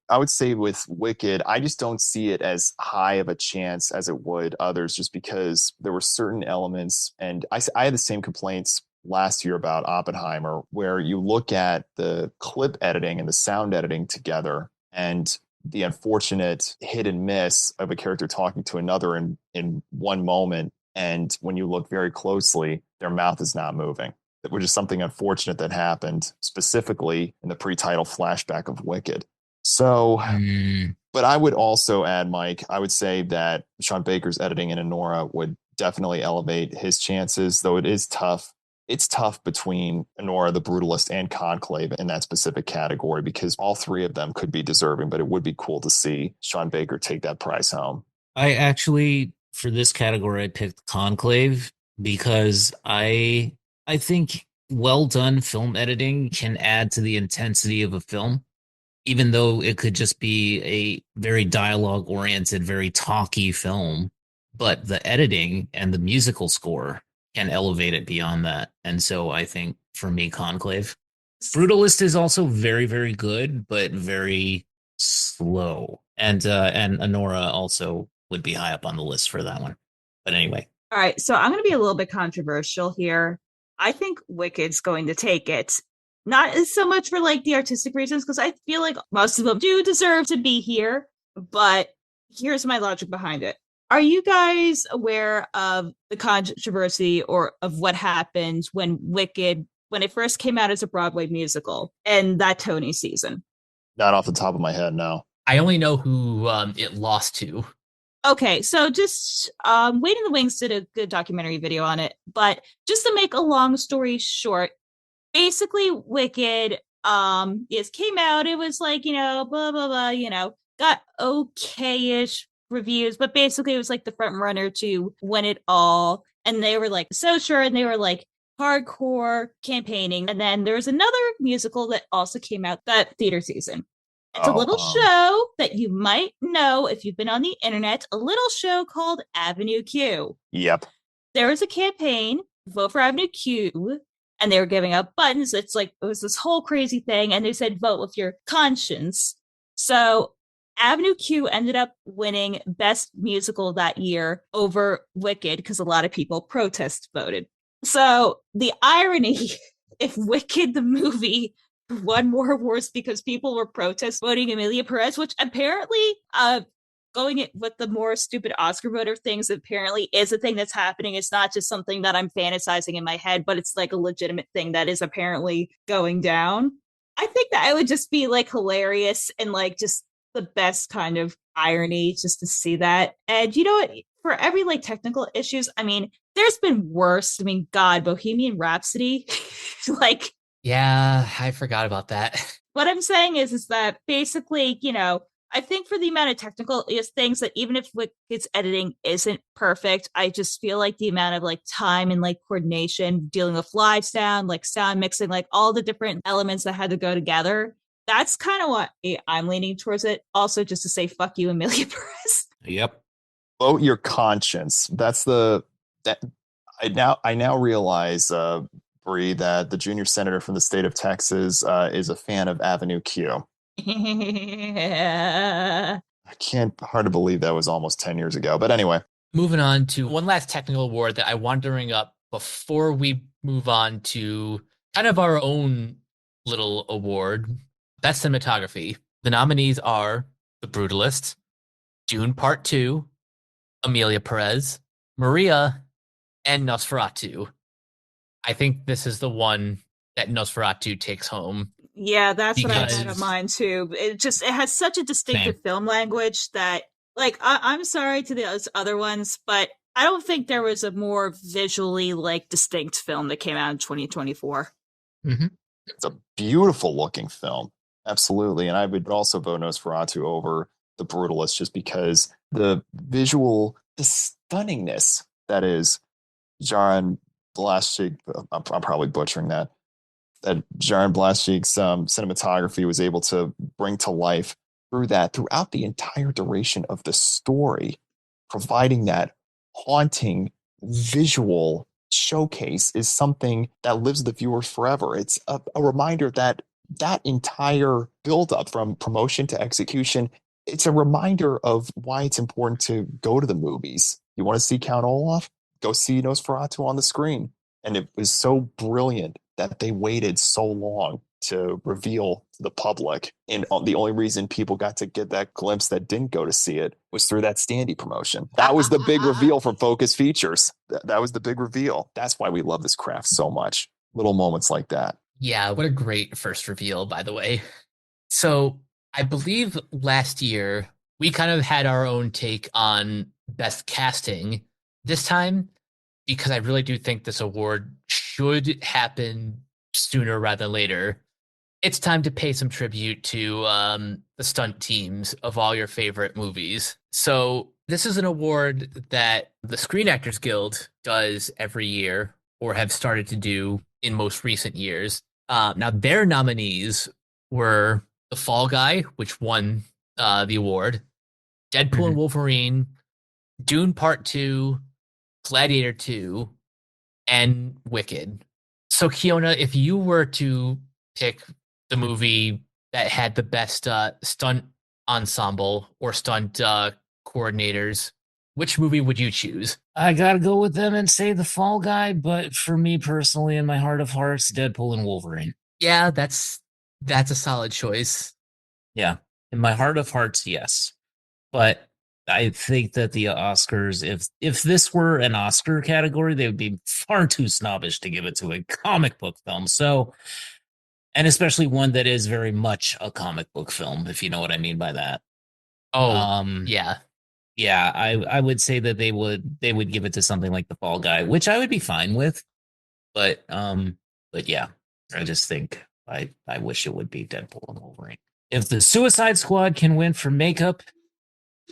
I would say with Wicked, I just don't see it as high of a chance as it would others, just because there were certain elements, and I had the same complaints last year about Oppenheimer, where you look at the clip editing and the sound editing together, and the unfortunate hit and miss of a character talking to another in one moment, and when you look very closely, their mouth is not moving, which is something unfortunate that happened specifically in the pre-title flashback of Wicked. So, but I would also add, Mike, I would say that Sean Baker's editing in Anora would definitely elevate his chances, though it is tough. It's tough between Anora, the Brutalist, and Conclave in that specific category, because all three of them could be deserving, but it would be cool to see Sean Baker take that prize home. I actually, for this category, I picked Conclave because I think well done film editing can add to the intensity of a film, even though it could just be a very dialogue oriented, very talky film. But the editing and the musical score can elevate it beyond that. And so I think for me, Conclave. Brutalist is also very, very good, but very slow. And Anora also would be high up on the list for that one. But anyway. All right, so I'm going to be a little bit controversial here. I think Wicked's going to take it. Not so much for like the artistic reasons, because I feel like most of them do deserve to be here, but here's my logic behind it. Are you guys aware of the controversy or of what happened when Wicked, when it first came out as a Broadway musical and that Tony season? Not off the top of my head, no. I only know who it lost to. Okay, so just Wait in the Wings did a good documentary video on it, but just to make a long story short, basically Wicked it came out, it was like, blah blah blah, got okay-ish reviews, but basically it was like the front runner to win it all, and they were like so sure, and they were like hardcore campaigning. And then there's another musical that also came out that theater season. It's a little show that you might know if you've been on the internet, a little show called Avenue Q. Yep. There was a campaign, vote for Avenue Q, and they were giving out buttons. It's like, it was this whole crazy thing, and they said vote with your conscience. So Avenue Q ended up winning Best Musical that year over Wicked, because a lot of people protest voted. So the irony, if Wicked the movie won more awards because people were protest voting Emilia Perez, which apparently going it with the more stupid Oscar voter things apparently is a thing that's happening. It's not just something that I'm fantasizing in my head, but it's like a legitimate thing that is apparently going down. I think that it would just be like hilarious and like just the best kind of irony just to see that. And you know what? For every like technical issues, I mean, there's been worse. I mean, God, Bohemian Rhapsody, like. Yeah, I forgot about that. What I'm saying is that basically, I think for the amount of technical things that even if Wicked's editing isn't perfect, I just feel like the amount of like time and like coordination, dealing with live sound, like sound mixing, like all the different elements that had to go together. That's kind of what I'm leaning towards it. Also, just to say, fuck you, Emilia Perez. Yep. Vote your conscience. I now realize, Bree, that the junior senator from the state of Texas is a fan of Avenue Q. Yeah. I can't hard to believe that was almost 10 years ago. But anyway. Moving on to one last technical award that I wanted to bring up before we move on to kind of our own little award. Best cinematography. The nominees are The Brutalist, Dune Part 2, Emilia Perez, Maria, and Nosferatu. I think this is the one that Nosferatu takes home. Yeah, that's what I had in mind too. It has such a distinctive film language that, like, I'm sorry to the other ones, but I don't think there was a more visually like distinct film that came out in 2024. Mm-hmm. It's a beautiful looking film, absolutely, and I would also vote Nosferatu over The Brutalist just because the visual, the stunningness that is Jaran Blashik. I'm probably butchering that. That Jaran Blashik's cinematography was able to bring to life throughout the entire duration of the story, providing that haunting visual showcase is something that lives with the viewer forever. It's a reminder that that entire buildup from promotion to execution, it's a reminder of why it's important to go to the movies. You want to see Count Olaf? Go see Nosferatu on the screen. And it was so brilliant that they waited so long to reveal to the public. And the only reason people got to get that glimpse that didn't go to see it was through that Standy promotion. That was the big reveal from Focus Features. That was the big reveal. That's why we love this craft so much. Little moments like that. Yeah, what a great first reveal, by the way. So I believe last year we kind of had our own take on best casting. This time, because I really do think this award should happen sooner rather than later, it's time to pay some tribute to the stunt teams of all your favorite movies. So this is an award that the Screen Actors Guild does every year, or have started to do in most recent years. Now, their nominees were The Fall Guy, which won the award, Deadpool and Wolverine, Dune Part 2, Gladiator 2, and Wicked. So, Kiona, if you were to pick the movie that had the best stunt ensemble or stunt coordinators, which movie would you choose? I gotta go with them and say The Fall Guy, but for me personally, in my heart of hearts, Deadpool and Wolverine. Yeah, that's a solid choice. Yeah, in my heart of hearts, yes. But I think that the Oscars, if this were an Oscar category, they would be far too snobbish to give it to a comic book film. So, and especially one that is very much a comic book film, if you know what I mean by that. Yeah. Yeah, I would say that they would give it to something like The Fall Guy, which I would be fine with. But yeah, I just think I wish it would be Deadpool and Wolverine. If the Suicide Squad can win for makeup,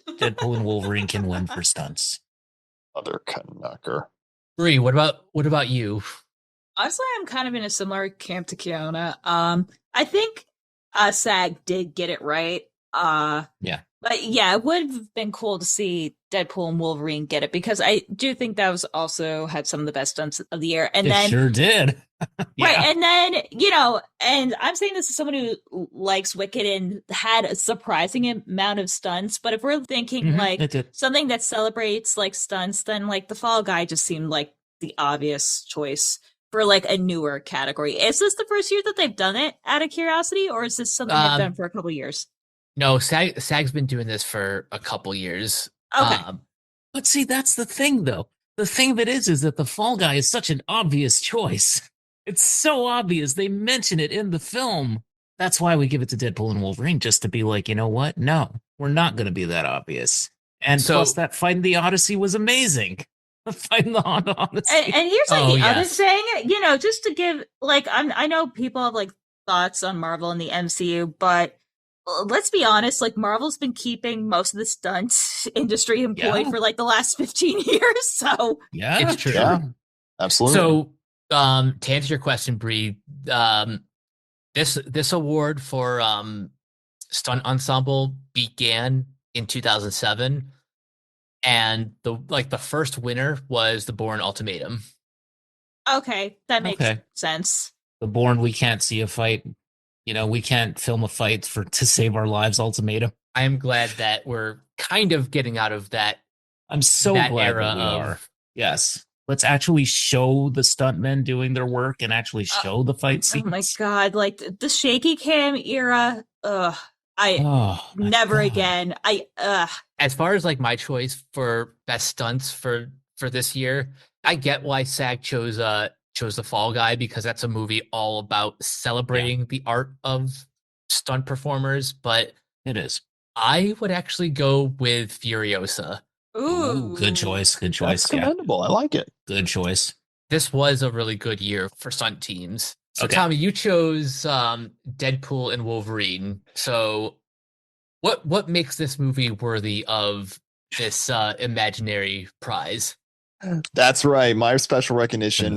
Deadpool and Wolverine can win for stunts. Other Knucker. Bree, what about you? Honestly, I'm kind of in a similar camp to Kiona. I think SAG did get it right. Yeah. But yeah, it would have been cool to see Deadpool and Wolverine get it, because I do think that was also had some of the best stunts of the year. And then sure did. Yeah. Right. And then, and I'm saying this as someone who likes Wicked and had a surprising amount of stunts. But if we're thinking something that celebrates like stunts, then like The Fall Guy just seemed like the obvious choice for like a newer category. Is this the first year that they've done it, out of curiosity, or is this something they've done for a couple of years? No, SAG's been doing this for a couple years. Okay. But see, that's the thing, though. The thing that is that The Fall Guy is such an obvious choice. It's so obvious. They mention it in the film. That's why we give it to Deadpool and Wolverine, just to be like, you know what? No, we're not going to be that obvious. And plus, that fight in the Odyssey was amazing. The fight in the Odyssey. And here's other thing, just to give, like, I know people have like thoughts on Marvel and the MCU, but let's be honest, like Marvel's been keeping most of the stunt industry employed for like the last 15 years. So yeah, it's true. Yeah, absolutely. So to answer your question, Bree, this award for stunt ensemble began in 2007, and the first winner was The Bourne Ultimatum. Okay, that makes sense. The Bourne, we can't see a fight. We can't film a fight to save our lives ultimatum. I am glad that we're kind of getting out of that. I'm so glad that we are. Yes. Let's actually show the stuntmen doing their work and actually show the fight scenes. Oh my God. Like the shaky cam era. Never again. As far as like my choice for best stunts for this year, I get why SAG chose The Fall Guy, because that's a movie all about celebrating the art of stunt performers, but it is. I would actually go with Furiosa. Ooh, good choice. Good choice. That's commendable. I like it. Good choice. This was a really good year for stunt teams. So Tommy, you chose Deadpool and Wolverine. So what makes this movie worthy of this imaginary prize? That's right. My special recognition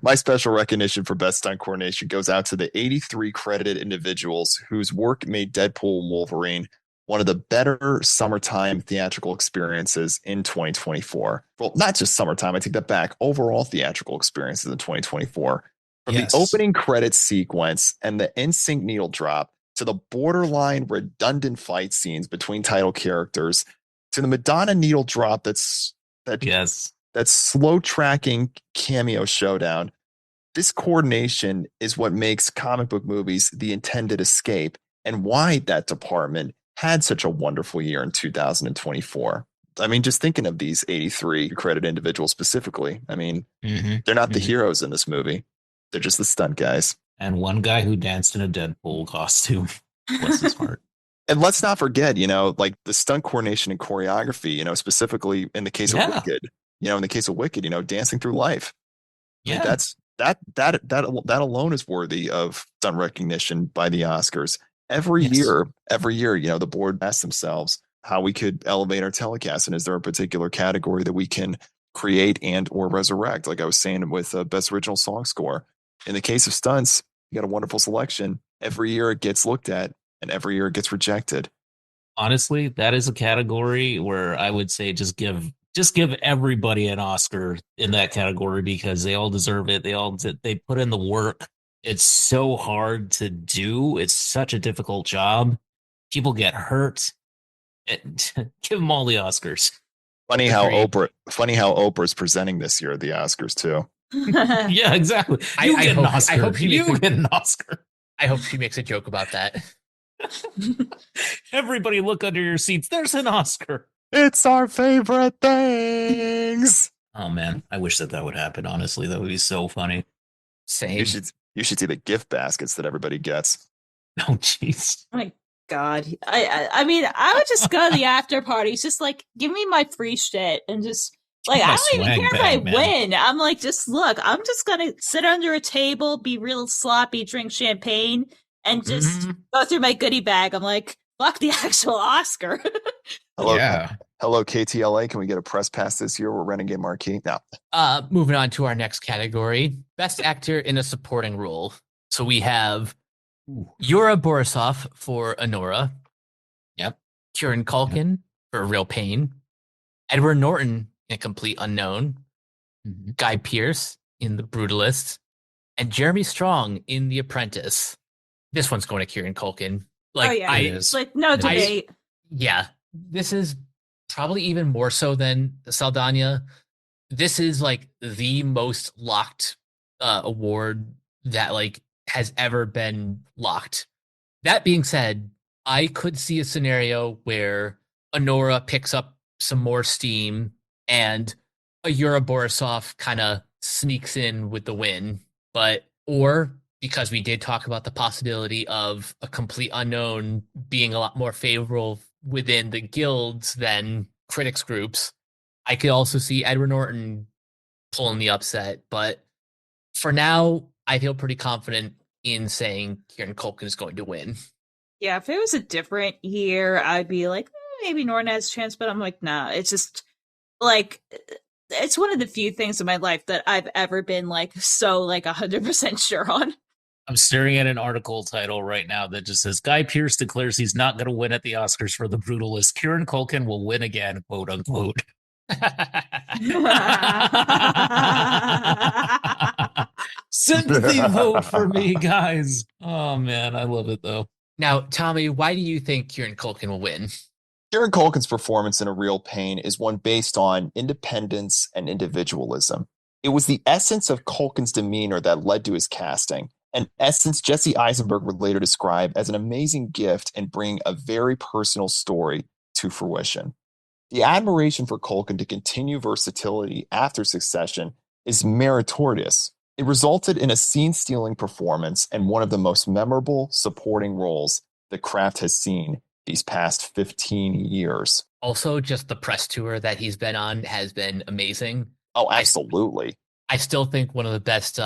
my special recognition for best stunt coordination goes out to the 83 credited individuals whose work made Deadpool and Wolverine one of the better summertime theatrical experiences in 2024. Well, not just summertime. I take that back. Overall theatrical experiences in 2024. From the opening credits sequence and the NSYNC needle drop to the borderline redundant fight scenes between title characters to the Madonna needle drop that slow tracking cameo showdown. This coordination is what makes comic book movies the intended escape and why that department had such a wonderful year in 2024. I mean, just thinking of these 83 credited individuals specifically. I mean, they're not the heroes in this movie. They're just the stunt guys. And one guy who danced in a Deadpool costume. Bless his heart. And let's not forget, like the stunt coordination and choreography, specifically in the case of Wicked, dancing through life. Yeah. Like that alone is worthy of stunt recognition by the Oscars. Every year, the board asks themselves how we could elevate our telecast. And is there a particular category that we can create and or resurrect? Like I was saying with Best Original Song Score. In the case of stunts, you got a wonderful selection. Every year it gets looked at and every year it gets rejected. Honestly, that is a category where I would say just give everybody an Oscar in that category because they all deserve it. They put in the work. It's so hard to do. It's such a difficult job. People get hurt. Give them all the Oscars. Funny how Oprah's presenting this year at the Oscars too. Yeah, exactly. I hope she get an Oscar. I hope she makes a joke about that. Everybody look under your seats. There's an Oscar. It's our favorite things. Oh man, I wish that would happen. Honestly, that would be so funny. Same. You should see the gift baskets that everybody gets. Oh jeez. Oh my God. I mean, I would just go to the after parties, just like give me my free shit and just like I don't even care if I win. I'm like, just look, I'm just gonna sit under a table, be real sloppy, drink champagne, and just go through my goodie bag. I'm like, fuck the actual Oscar. Hello, KTLA. Can we get a press pass this year? We're Renegade Marquee. No. Moving on to our next category, Best Actor in a Supporting Role. So we have Yura Borisov for Honora. Yep. Kieran Culkin for Real Pain. Edward Norton in Complete Unknown. Guy Pearce in The Brutalist. And Jeremy Strong in The Apprentice. This one's going to Kieran Culkin. No debate. This is probably even more so than Saldana. This is like the most locked award that has ever been locked. That being said, I could see a scenario where Honora picks up some more steam and a Yura Borisov kind of sneaks in with the win. Or because we did talk about the possibility of a Complete Unknown being a lot more favorable within the guilds than critics groups, I could also see Edward Norton pulling the upset. But for now, I feel pretty confident in saying Kieran Culkin is going to win. Yeah, if it was a different year, I'd be like, maybe Norton has a chance, but I'm like, nah, it's just like, it's one of the few things in my life that I've ever been so 100% sure on. I'm staring at an article title right now that just says Guy Pearce declares he's not going to win at the Oscars for The Brutalist. Kieran Culkin will win again, quote unquote. Sympathy vote for me, guys. Oh man, I love it though. Now, Tommy, why do you think Kieran Culkin will win? Kieran Culkin's performance in A Real Pain is one based on independence and individualism. It was the essence of Culkin's demeanor that led to his casting, an essence Jesse Eisenberg would later describe as an amazing gift and bring a very personal story to fruition. The admiration for Culkin to continue versatility after Succession is meritorious. It resulted in a scene-stealing performance and one of the most memorable supporting roles the craft has seen these past 15 years. Also, just the press tour that he's been on has been amazing. Oh, absolutely. I still think one of the best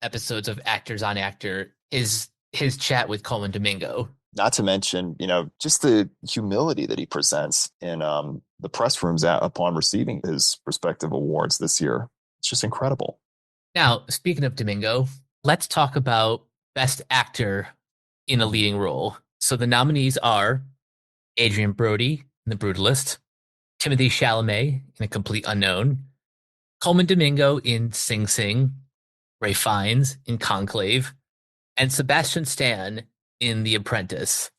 episodes of Actors on Actor is his chat with Coleman Domingo. Not to mention, just the humility that he presents in the press rooms upon receiving his respective awards this year. It's just incredible. Now, speaking of Domingo, let's talk about Best Actor in a Leading Role. So the nominees are Adrian Brody in The Brutalist, Timothée Chalamet in A Complete Unknown, Coleman Domingo in Sing Sing, Ralph Fiennes in Conclave, and Sebastian Stan in The Apprentice.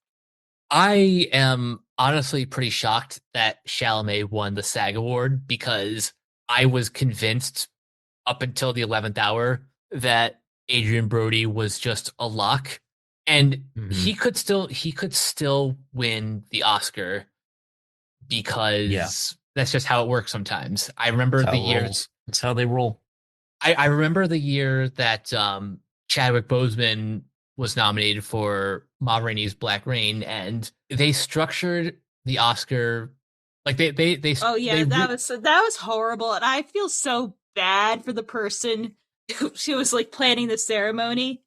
I am honestly pretty shocked that Chalamet won the SAG award because I was convinced up until the 11th hour that Adrian Brody was just a lock, and he could still win the Oscar because that's just how it works sometimes. I remember the year That's how they roll. I remember the year that Chadwick Boseman was nominated for Ma Rainey's Black Rain, and they structured the Oscar like they Oh yeah, that was horrible, and I feel so bad for the person who was like planning the ceremony.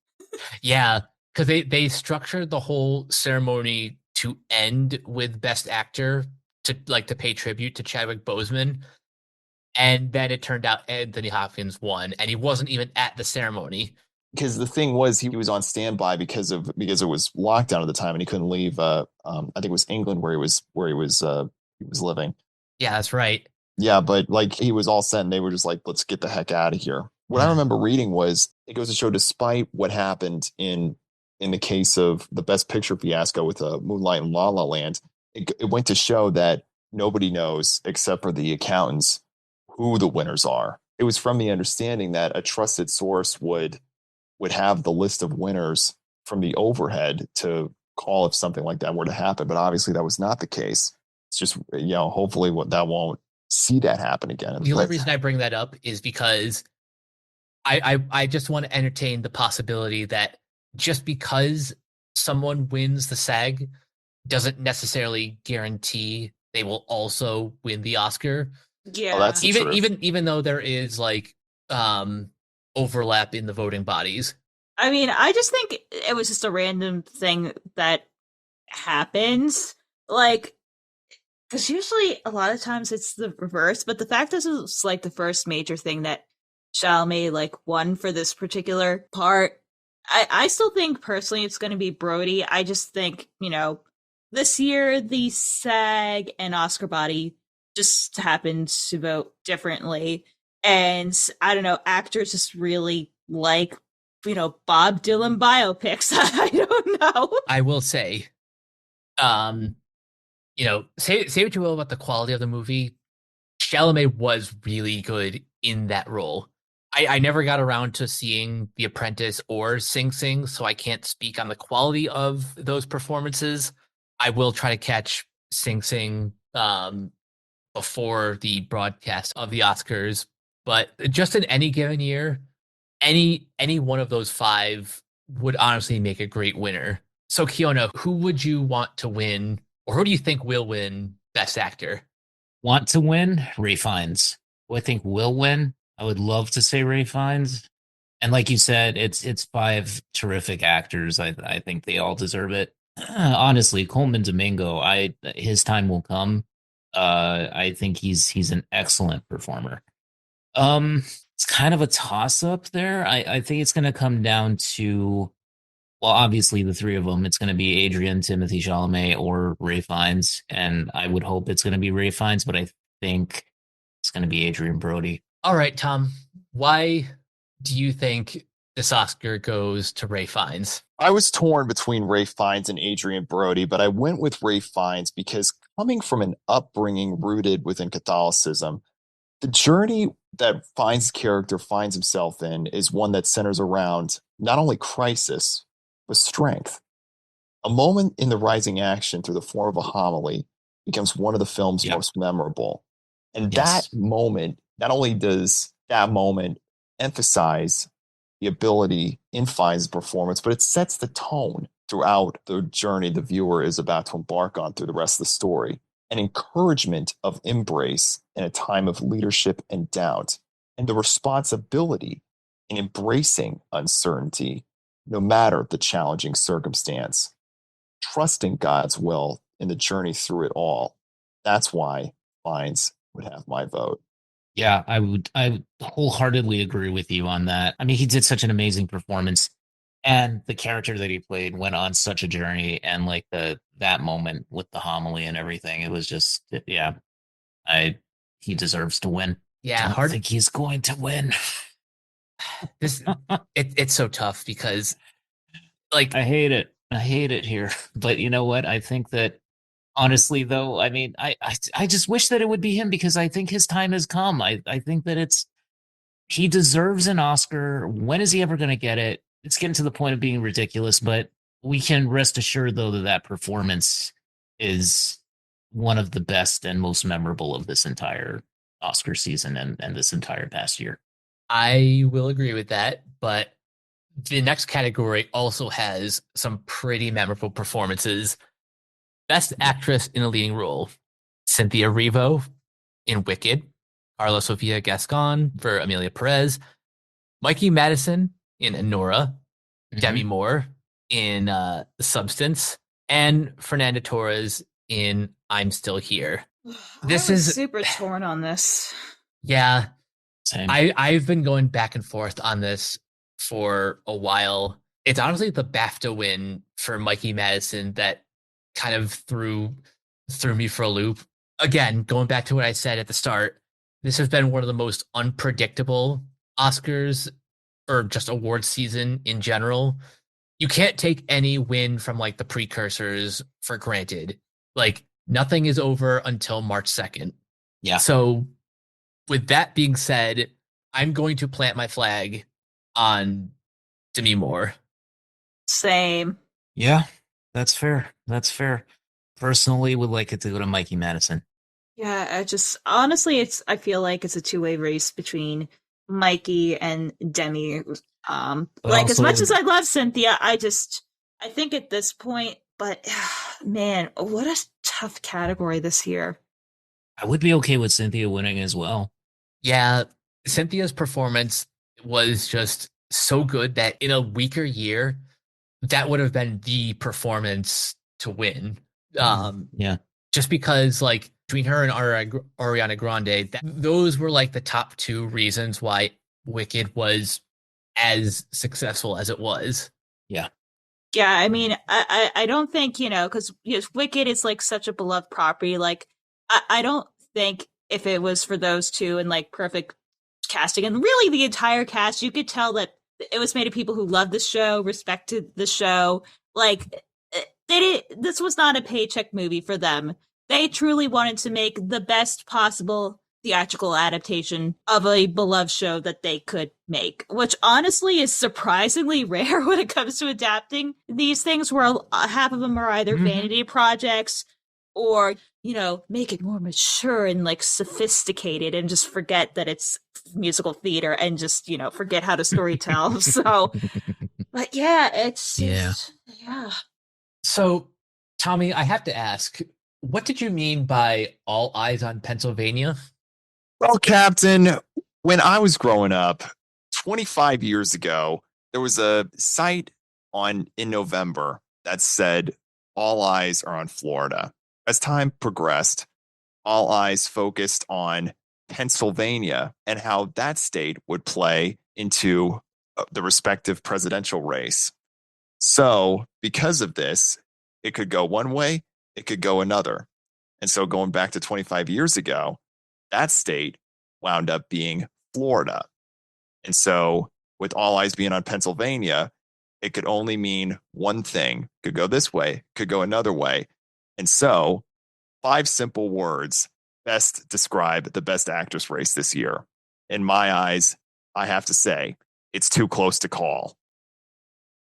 Yeah, because they structured the whole ceremony to end with Best Actor to pay tribute to Chadwick Boseman, and then it turned out Anthony Hopkins won, and he wasn't even at the ceremony. Because the thing was, he was on standby because it was lockdown at the time, and he couldn't leave. I think it was England where he was living. Yeah, that's right. Yeah, but like he was all set, and they were just like, "Let's get the heck out of here." What I remember reading was it goes to show, despite what happened in the case of the Best Picture fiasco with Moonlight and La La Land, it went to show that nobody knows except for the accountants who the winners are. It was from the understanding that a trusted source would have the list of winners from the overhead to call if something like that were to happen. But obviously that was not the case. It's just, hopefully that won't see that happen again. The only reason I bring that up is because I just want to entertain the possibility that just because someone wins the SAG doesn't necessarily guarantee they will also win the Oscar. Yeah. That's even though there is like overlap in the voting bodies. I mean, I just think it was just a random thing that happens. Like, because usually a lot of times it's the reverse, but the fact this is like the first major thing that Chalamet like won for this particular part, I still think personally it's going to be Brody. I just think, this year the SAG and Oscar body just happened to vote differently. And I don't know, actors just really like, Bob Dylan biopics. I don't know. I will say, say what you will about the quality of the movie. Chalamet was really good in that role. I never got around to seeing The Apprentice or Sing Sing, so I can't speak on the quality of those performances. I will try to catch Sing Sing before the broadcast of the Oscars, but just in any given year, any one of those five would honestly make a great winner. So Kiona, who would you want to win, or who do you think will win Best Actor? Want to win? Ralph Fiennes. Who I think will win? I would love to say Ralph Fiennes. And like you said, it's five terrific actors. I think they all deserve it. Honestly, Coleman Domingo, his time will come. I think he's an excellent performer. It's kind of a toss up there. I think it's going to come down to, well, obviously the three of them. It's going to be Adrian, Timothy Chalamet, or Ralph Fiennes, and I would hope it's going to be Ralph Fiennes, but I think it's going to be Adrian Brody. All right, Tom. Why do you think this Oscar goes to Ralph Fiennes? I was torn between Ralph Fiennes and Adrian Brody, but I went with Ralph Fiennes because coming from an upbringing rooted within Catholicism, the journey that Fiennes' character finds himself in is one that centers around not only crisis, but strength. A moment in the rising action through the form of a homily becomes one of the film's most memorable. And that moment, not only does that moment emphasize the ability in Fiennes' performance, but it sets the tone throughout the journey the viewer is about to embark on through the rest of the story. An encouragement of embrace in a time of leadership and doubt, and the responsibility in embracing uncertainty, no matter the challenging circumstance. Trusting God's will in the journey through it all. That's why Fiennes would have my vote. Yeah, I wholeheartedly agree with you on that. I mean, he did such an amazing performance, and the character that he played went on such a journey, and like that moment with the homily and everything, it was just, he deserves to win. Yeah, I don't think he's going to win. this it's so tough because like I hate it. I hate it here. But you know what? I think that honestly, though, I mean, I just wish that it would be him because I think his time has come. I think that he deserves an Oscar. When is he ever going to get it? It's getting to the point of being ridiculous, but we can rest assured though that performance is one of the best and most memorable of this entire Oscar season and this entire past year. I will agree with that, but the next category also has some pretty memorable performances. Best Actress in a Leading Role: Cynthia Erivo in Wicked, Carla Sofia Gascon for Amelia Perez, Mikey Madison in Anora, Demi Moore in Substance, and Fernanda Torres in I'm Still Here. This is super torn on this. Yeah. Same. I've been going back and forth on this for a while. It's honestly the BAFTA win for Mikey Madison that kind of threw me for a loop. Again, going back to what I said at the start, this has been one of the most unpredictable Oscars or just award season in general. You can't take any win from like the precursors for granted. Like nothing is over until March 2nd. Yeah. So with that being said, I'm going to plant my flag on Demi Moore. Same. Yeah, that's fair. That's fair. Personally, would like it to go to Mikey Madison. Yeah, I just honestly, I feel like it's a two-way race between Mikey and Demi. Like as much as I love Cynthia, I think at this point, but man, what a tough category this year. I would be okay with Cynthia winning as well. Yeah, Cynthia's performance was just so good that in a weaker year, that would have been the performance to win. Yeah. Just because like between her and Ariana Grande, those were like the top two reasons why Wicked was as successful as it was. Yeah. Yeah, I mean, I don't think, because Wicked is like such a beloved property. Like, I don't think if it was for those two and like perfect casting and really the entire cast, you could tell that it was made of people who loved the show, respected the show. Like, this was not a paycheck movie for them. They truly wanted to make the best possible theatrical adaptation of a beloved show that they could make, which honestly is surprisingly rare when it comes to adapting these things, where half of them are either vanity projects or, make it more mature and like sophisticated and just forget that it's musical theater and just, forget how to story tell. So, but yeah, it's yeah. So, Tommy, I have to ask, what did you mean by All Eyes on Pennsylvania? Well, Captain, when I was growing up 25 years ago, there was a site in November that said all eyes are on Florida. As time progressed, all eyes focused on Pennsylvania and how that state would play into the respective presidential race. So, because of this, it could go one way, it could go another. And so, going back to 25 years ago, that state wound up being Florida. And so, with all eyes being on Pennsylvania, it could only mean one thing. Could go this way, could go another way. And so, 5 simple words best describe the best actress race this year. In my eyes, I have to say, it's too close to call.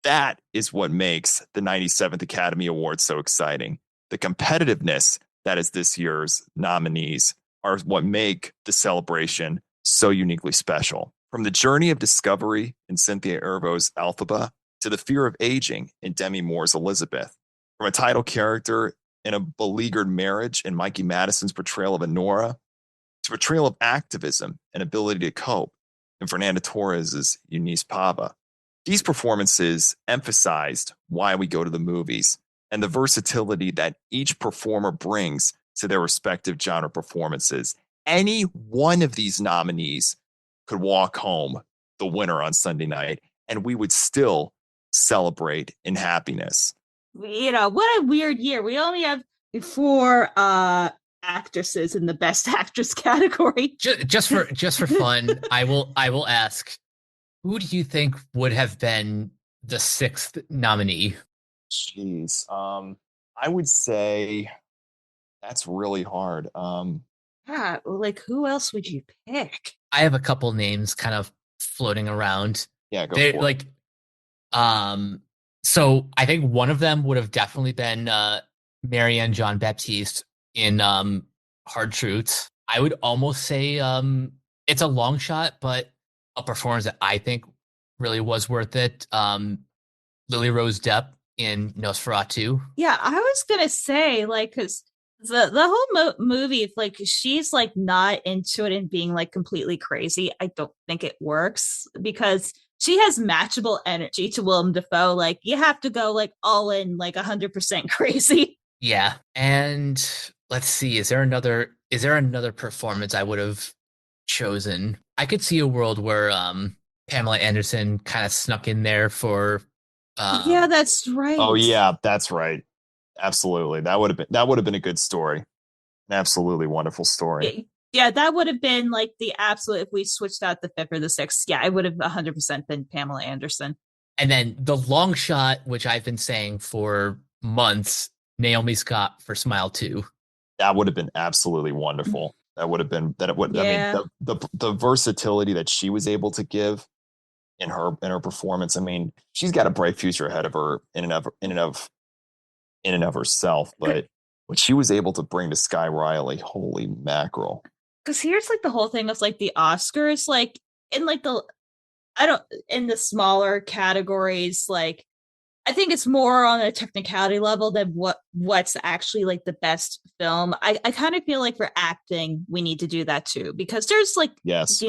That is what makes the 97th Academy Awards so exciting. The competitiveness that is this year's nominees are what make the celebration so uniquely special. From the journey of discovery in Cynthia Erivo's Elphaba to the fear of aging in Demi Moore's Elizabeth, from a title character in a beleaguered marriage in Mikey Madison's portrayal of Anora, to portrayal of activism and ability to cope in Fernanda Torres' Eunice Pava. These performances emphasized why we go to the movies and the versatility that each performer brings to their respective genre performances. Any one of these nominees could walk home the winner on Sunday night, and we would still celebrate in happiness. What a weird year. We only have 4 actresses in the best actress category. Just for fun, I will ask, Who do you think would have been the sixth nominee? Jeez. I would say that's really hard. Yeah, like who else would you pick? I have a couple names kind of floating around. Yeah, go They for like it. so I think one of them would have definitely been Marianne Jean Baptiste in Hard Truths. I would almost say it's a long shot, but a performance that I think really was worth it. Lily Rose Depp in Nosferatu. Yeah, I was gonna say like because the whole movie, if like she's like not into it and being like completely crazy, I don't think it works because she has matchable energy to Willem Dafoe. Like you have to go like all in, like 100% crazy. Yeah. And let's see, is there another performance I would have chosen? I could see a world where Pamela Anderson kind of snuck in there for Yeah, that's right. Oh yeah, that's right. Absolutely. That would have been a good story. An absolutely wonderful story. Yeah, that would have been like the absolute if we switched out the fifth or the sixth. Yeah, it would have 100% been Pamela Anderson. And then the long shot, which I've been saying for months, Naomi Scott for Smile 2. That would have been absolutely wonderful. That would have been that it would I mean Yeah. the versatility that she was able to give in her performance. I mean, she's got a bright future ahead of her in and of herself, but what she was able to bring to Sky Riley, holy mackerel. Because here's like the whole thing with like the Oscars, like in like the I don't in the smaller categories, like I think it's more on a technicality level than what's actually like the best film. I kind of feel like for acting, we need to do that too, because there's like, Yes.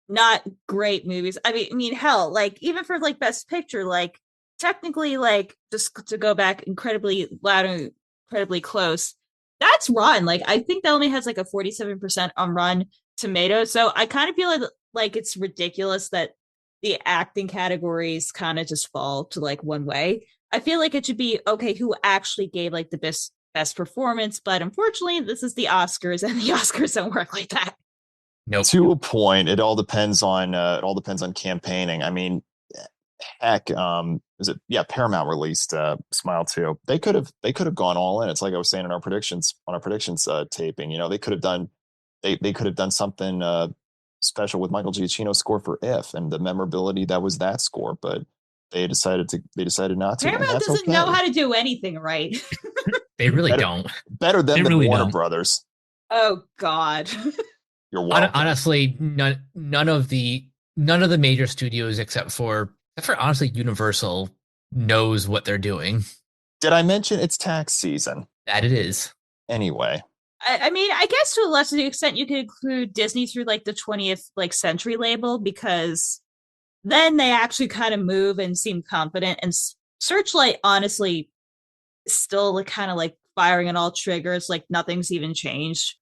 not great movies. I mean, hell, like even for like best picture, like technically, like just to go back incredibly loud and incredibly close, that's Run. Like I think that only has like a 47% on Run Tomatoes. So I kind of feel like it's ridiculous that the acting categories kind of just fall to like one way. I feel like it should be okay who actually gave like the best performance, but unfortunately this is the Oscars and the Oscars don't work like that. Nope. To a point, it all depends on campaigning. I mean, heck, is it Paramount released Smile 2. They could have gone all in. It's like I was saying in our predictions taping, they could have done something special with Michael Giacchino's score for If and the memorability that was that score, but they decided not to. Paramount doesn't know how to do anything right. They really don't. Better than really Warner don't. Brothers. Oh God. You're welcome. Honestly, none of the major studios except for honestly Universal knows what they're doing. Did I mention it's tax season? That it is. Anyway. I mean, I guess to a lesser extent, you could include Disney through like the 20th like century label because then they actually kind of move and seem confident. And Searchlight, honestly, still like, kind of like firing on all triggers, like nothing's even changed.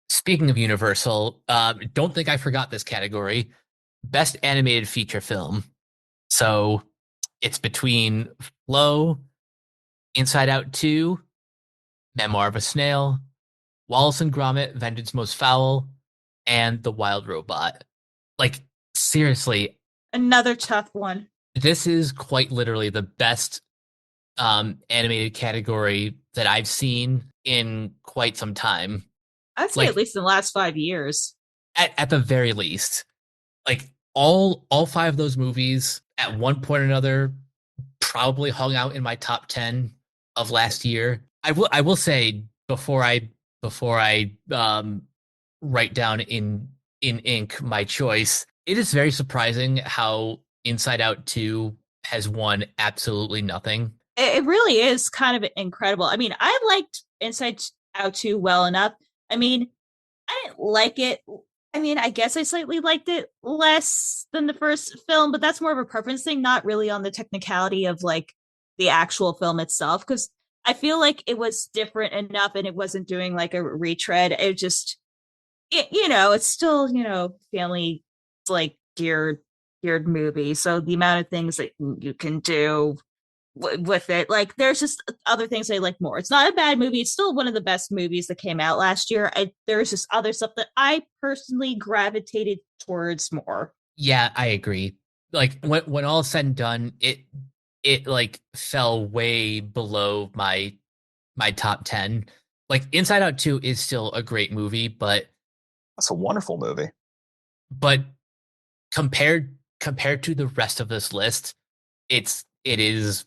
Speaking of Universal, don't think I forgot this category. Best animated feature film. So it's between Flow, Inside Out 2, Memoir of a Snail, Wallace and Gromit, Vengeance Most Foul, and The Wild Robot. Like, seriously. Another tough one. This is quite literally the best animated category that I've seen in quite some time. I'd say at least in the last 5 years. At the very least. Like, all five of those movies, at one point or another, probably hung out in my top 10 of last year. I will say before I write down in ink my choice, it is very surprising how Inside Out 2 has won absolutely nothing. It really is kind of incredible. I mean, I liked Inside Out 2 well enough. I mean, I didn't like it. I mean, I guess I slightly liked it less than the first film, but that's more of a preference thing, not really on the technicality of like the actual film itself. Because I feel like it was different enough and it wasn't doing like a retread. It just, it's still, family like geared movie. So the amount of things that you can do with it, like there's just other things I like more. It's not a bad movie. It's still one of the best movies that came out last year. There's just other stuff that I personally gravitated towards more. Yeah, I agree. like when all is said and done, it like fell way below my top 10. Like Inside Out 2 is still a great movie, but That's a wonderful movie. but compared to the rest of this list, it is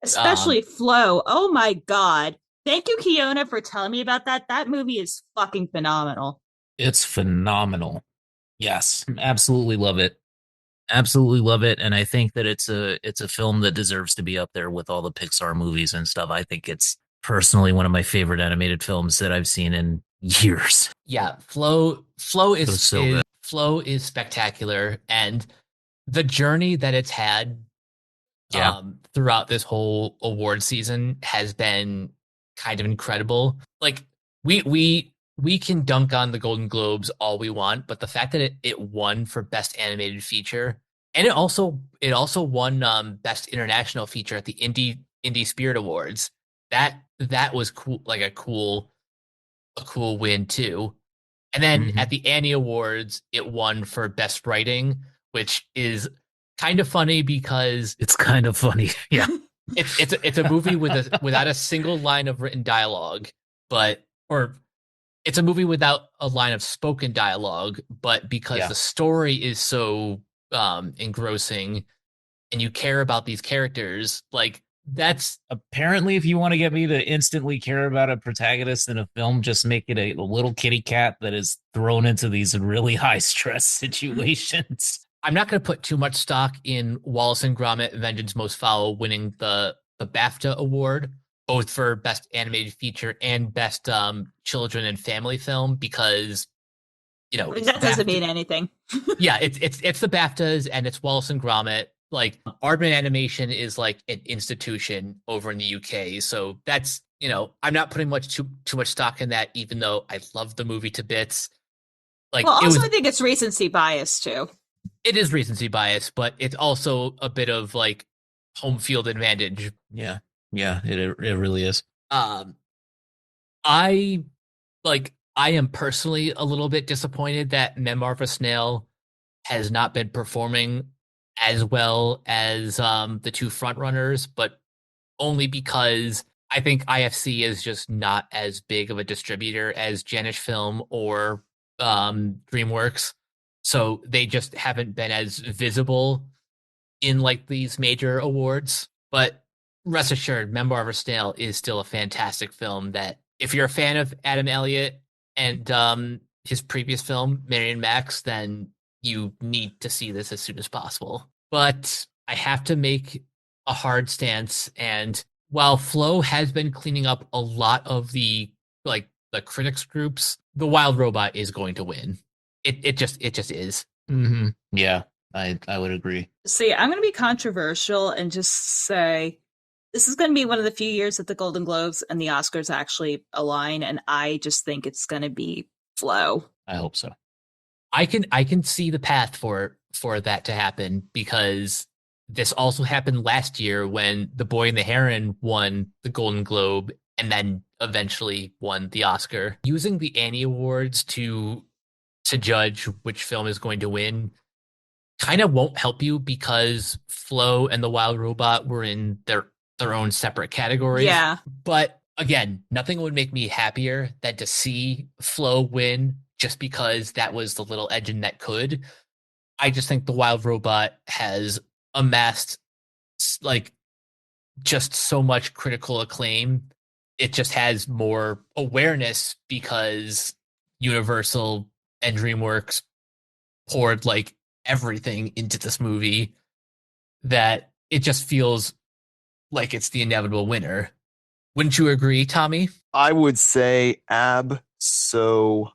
Especially Flow. Oh my god. Thank you, Kiona, for telling me about that. That movie is fucking phenomenal. It's phenomenal. Yes, absolutely love it. Absolutely love it, and I think that it's a film that deserves to be up there with all the Pixar movies and stuff. I think it's personally one of my favorite animated films that I've seen in years. yeah, Flow It was so good. Flow is spectacular, and the journey that it's had Yeah. throughout this whole award season has been kind of incredible. Like we can dunk on the Golden Globes all we want, but the fact that it won for Best Animated Feature, and it also won Best International Feature at the Indie Spirit Awards. That was cool, like a cool win too. And then at the Annie Awards, it won for Best Writing, which is kind of funny because It's kind of funny. Yeah. it's a movie without a single line of written dialogue, or it's a movie without a line of spoken dialogue, but because the story is so engrossing and you care about these characters, like that's Apparently, if you want to get me to instantly care about a protagonist in a film, just make it a little kitty cat that is thrown into these really high stress situations. I'm not going to put too much stock in Wallace and Gromit: Vengeance Most Foul winning the BAFTA award, both for Best Animated Feature and Best Children and Family Film, because that doesn't mean anything. Yeah, it's the BAFTAs and it's Wallace and Gromit. Like Aardman Animation is like an institution over in the UK, so that's I'm not putting too much stock in that, even though I love the movie to bits. Like, well, also I think it's recency bias too. It is recency bias, but it's also a bit of like home field advantage. Yeah, it really is. I am personally a little bit disappointed that Memoir of a Snail has not been performing as well as the two frontrunners, but only because I think IFC is just not as big of a distributor as Janish Film or DreamWorks. So they just haven't been as visible in like these major awards. But rest assured, Memoir of a Snail is still a fantastic film that if you're a fan of Adam Elliott and his previous film, Marion Max, then you need to see this as soon as possible. But I have to make a hard stance, and while Flow has been cleaning up a lot of the critics groups, The Wild Robot is going to win. It just is. Mm-hmm. Yeah, I would agree. See, I'm going to be controversial and just say this is going to be one of the few years that the Golden Globes and the Oscars actually align, and I just think it's going to be Flow. I hope so. I can see the path for that to happen, because this also happened last year when The Boy and the Heron won the Golden Globe and then eventually won the Oscar. Using the Annie Awards to judge which film is going to win kind of won't help you, because Flow and The Wild Robot were in their own separate categories. Yeah. But again, nothing would make me happier than to see Flow win, just because that was the little engine that could. I just think The Wild Robot has amassed like just so much critical acclaim. It just has more awareness because Universal and DreamWorks poured like everything into this movie, that it just feels like it's the inevitable winner. Wouldn't you agree, Tommy? I would say absolutely.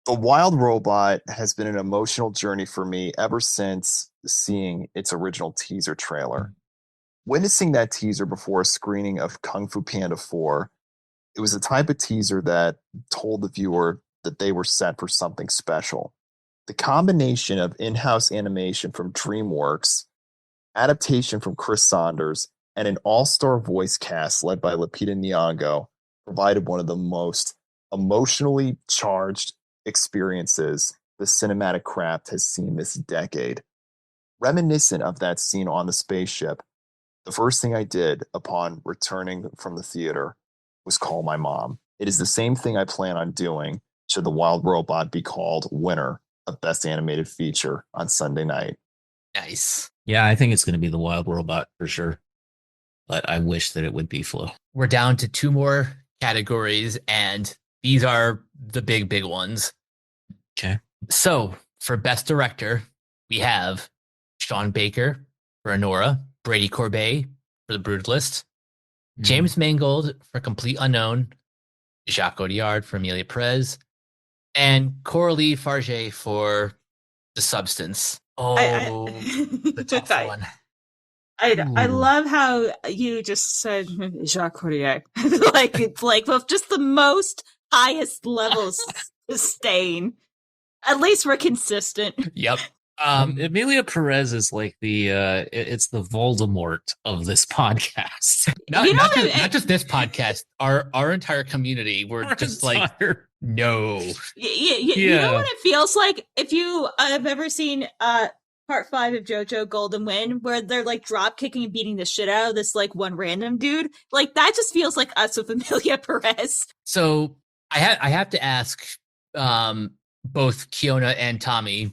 The Wild Robot has been an emotional journey for me ever since seeing its original teaser trailer. Witnessing that teaser before a screening of Kung Fu Panda 4, it was the type of teaser that told the viewer that they were set for something special. The combination of in-house animation from DreamWorks, adaptation from Chris Saunders, and an all-star voice cast led by Lupita Nyong'o provided one of the most emotionally charged experiences the cinematic craft has seen this decade. Reminiscent of that scene on the spaceship, the first thing I did upon returning from the theater was call my mom. It is the same thing I plan on doing should The Wild Robot be called winner of Best Animated Feature on Sunday night. Nice. Yeah, I think it's going to be The Wild Robot for sure. But I wish that it would be Flo. We're down to 2 more categories, and these are the big ones. Okay. So for Best Director, we have Sean Baker for Anora, Brady Corbet for The Brutalist, James Mangold for Complete Unknown, Jacques Audiard for Amelia Perez, and Coralie Farge for The Substance. Oh, the tough one. I love how you just said Jacques Audiard. Like, it's like with just the most highest levels sustain. At least we're consistent. Yep. Amelia Perez is like it's the Voldemort of this podcast. Not just this podcast, our entire community. We're just like, no. You know what it feels like? If you have ever seen part 5 of JoJo Golden Wind, where they're like drop kicking and beating the shit out of this like one random dude, like that just feels like us with Amelia Perez. So I have to ask both Kiona and Tommy,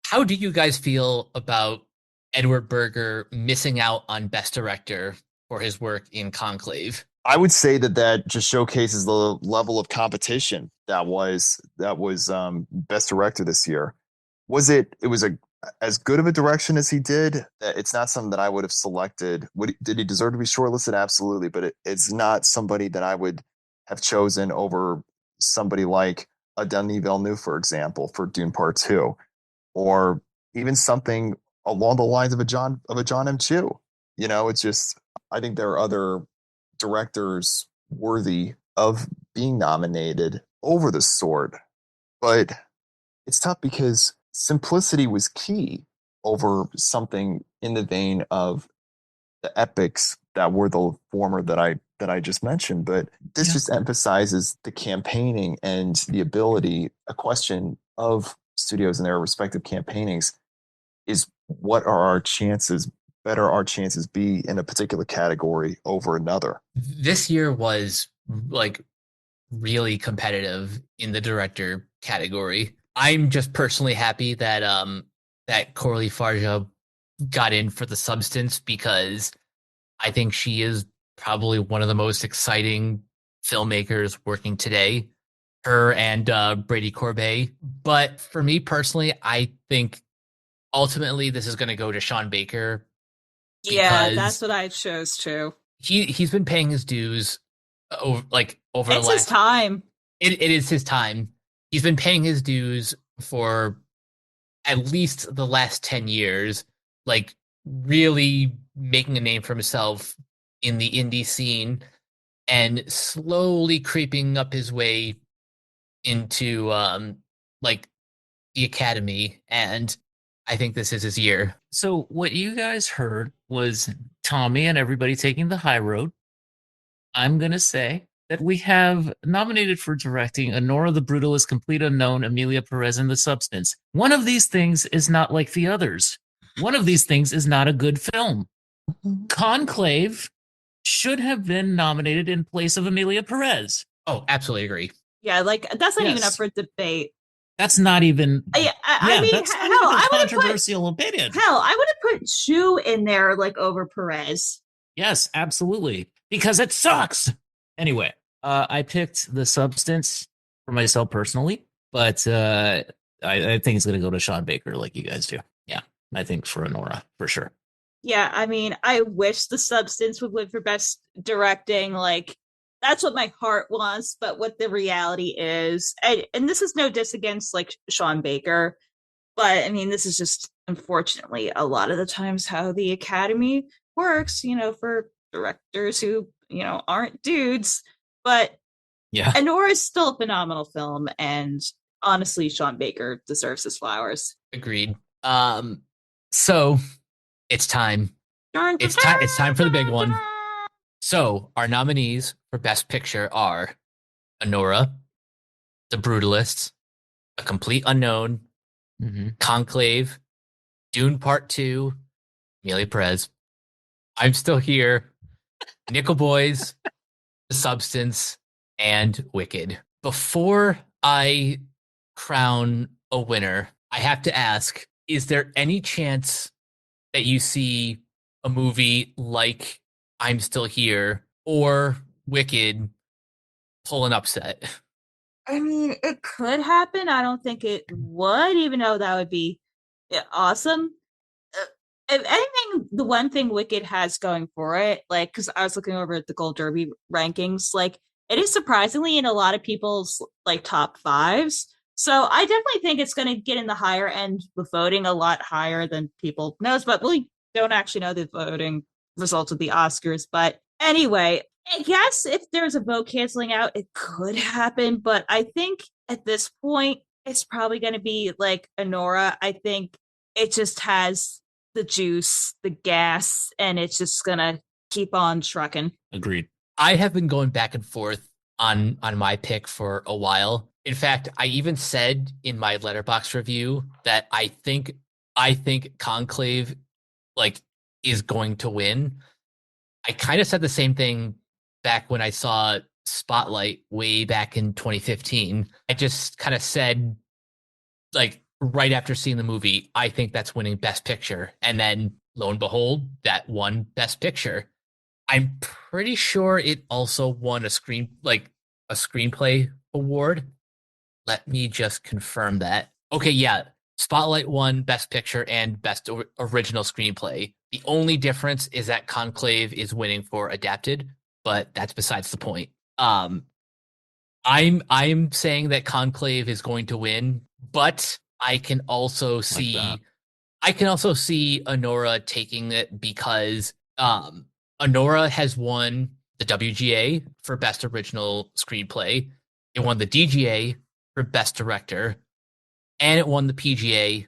how do you guys feel about Edward Berger missing out on Best Director for his work in Conclave? I would say that just showcases the level of competition that was Best Director this year. It was as good of a direction as he did. It's not something that I would have selected. Did he deserve to be shortlisted? Absolutely, but it's not somebody that I would have chosen over somebody like a Denis Villeneuve, for example, for Dune Part 2, or even something along the lines of a John M. Chu. You know, it's just, I think there are other directors worthy of being nominated over the sword, but it's tough because simplicity was key over something in the vein of the epics that were the former that I just mentioned. But this just emphasizes the campaigning and the ability. A question of studios and their respective campaignings is, what are our chances? Better our chances be in a particular category over another? This year was like really competitive in the director category. I'm just personally happy that that Coralie Farge got in for The Substance, because I think she is probably one of the most exciting filmmakers working today. Her and Brady Corbet. But for me personally, I think ultimately this is going to go to Sean Baker. Yeah, that's what I chose too. He's been paying his dues over it's his time. It is his time. He's been paying his dues for at least the last 10 years, like really making a name for himself in the indie scene and slowly creeping up his way into like the Academy. And I think this is his year. So what you guys heard was Tommy and everybody taking the high road. I'm going to say that we have nominated for directing Anora the Brutalist, Complete Unknown, Amelia Perez, and The Substance. One of these things is not like the others. One of these things is not a good film. Conclave should have been nominated in place of Amelia Perez. Oh, absolutely agree. Yeah, like that's not even up for debate. That's not even. I mean, that's hell, I would have controversial opinion. Hell, I would have put Chu in there like over Perez. Yes, absolutely, because it sucks. Anyway, I picked The Substance for myself personally, but I think it's going to go to Sean Baker, like you guys do. Yeah, I think for Anora for sure. Yeah, I mean, I wish The Substance would win for best directing. Like, that's what my heart wants, but what the reality is, and this is no diss against like Sean Baker, but I mean, this is just unfortunately a lot of the times how the Academy works, you know, for directors who, you know, aren't dudes. But yeah, Anora is still a phenomenal film, and honestly, Sean Baker deserves his flowers. Agreed. So it's time. It's time for the big one. So our nominees for Best Picture are Anora, The Brutalists, A Complete Unknown, Conclave, Dune Part 2, Amelia Perez, I'm Still Here, Nickel Boys, The Substance, and Wicked. Before I crown a winner, I have to ask, is there any chance that you see a movie like I'm Still Here or Wicked pull an upset? I mean, it could happen. I don't think it would, even though that would be awesome. If anything, the one thing Wicked has going for it, like, because I was looking over at the Gold Derby rankings, like, it is surprisingly in a lot of people's like top fives. So I definitely think it's going to get in the higher end with voting a lot higher than people knows, but we don't actually know the voting results of the Oscars. But anyway, I guess if there's a vote canceling out, it could happen. But I think at this point, it's probably going to be like Honora. I think it just has the juice, the gas, and it's just gonna keep on trucking. Agreed. I have been going back and forth on my pick for a while. In fact, I even said in my Letterboxd review that I think Conclave like is going to win. I kind of said the same thing back when I saw Spotlight way back in 2015. I just kind of said like right after seeing the movie, I think that's winning Best Picture. And then lo and behold, that won Best Picture. I'm pretty sure it also won a screenplay award. Let me just confirm that. Okay, yeah. Spotlight won Best Picture and Best Original Screenplay. The only difference is that Conclave is winning for adapted, but that's besides the point. I'm saying that Conclave is going to win, but I can also see Honora taking it because Honora has won the WGA for Best Original Screenplay. It won the DGA for Best Director, and it won the PGA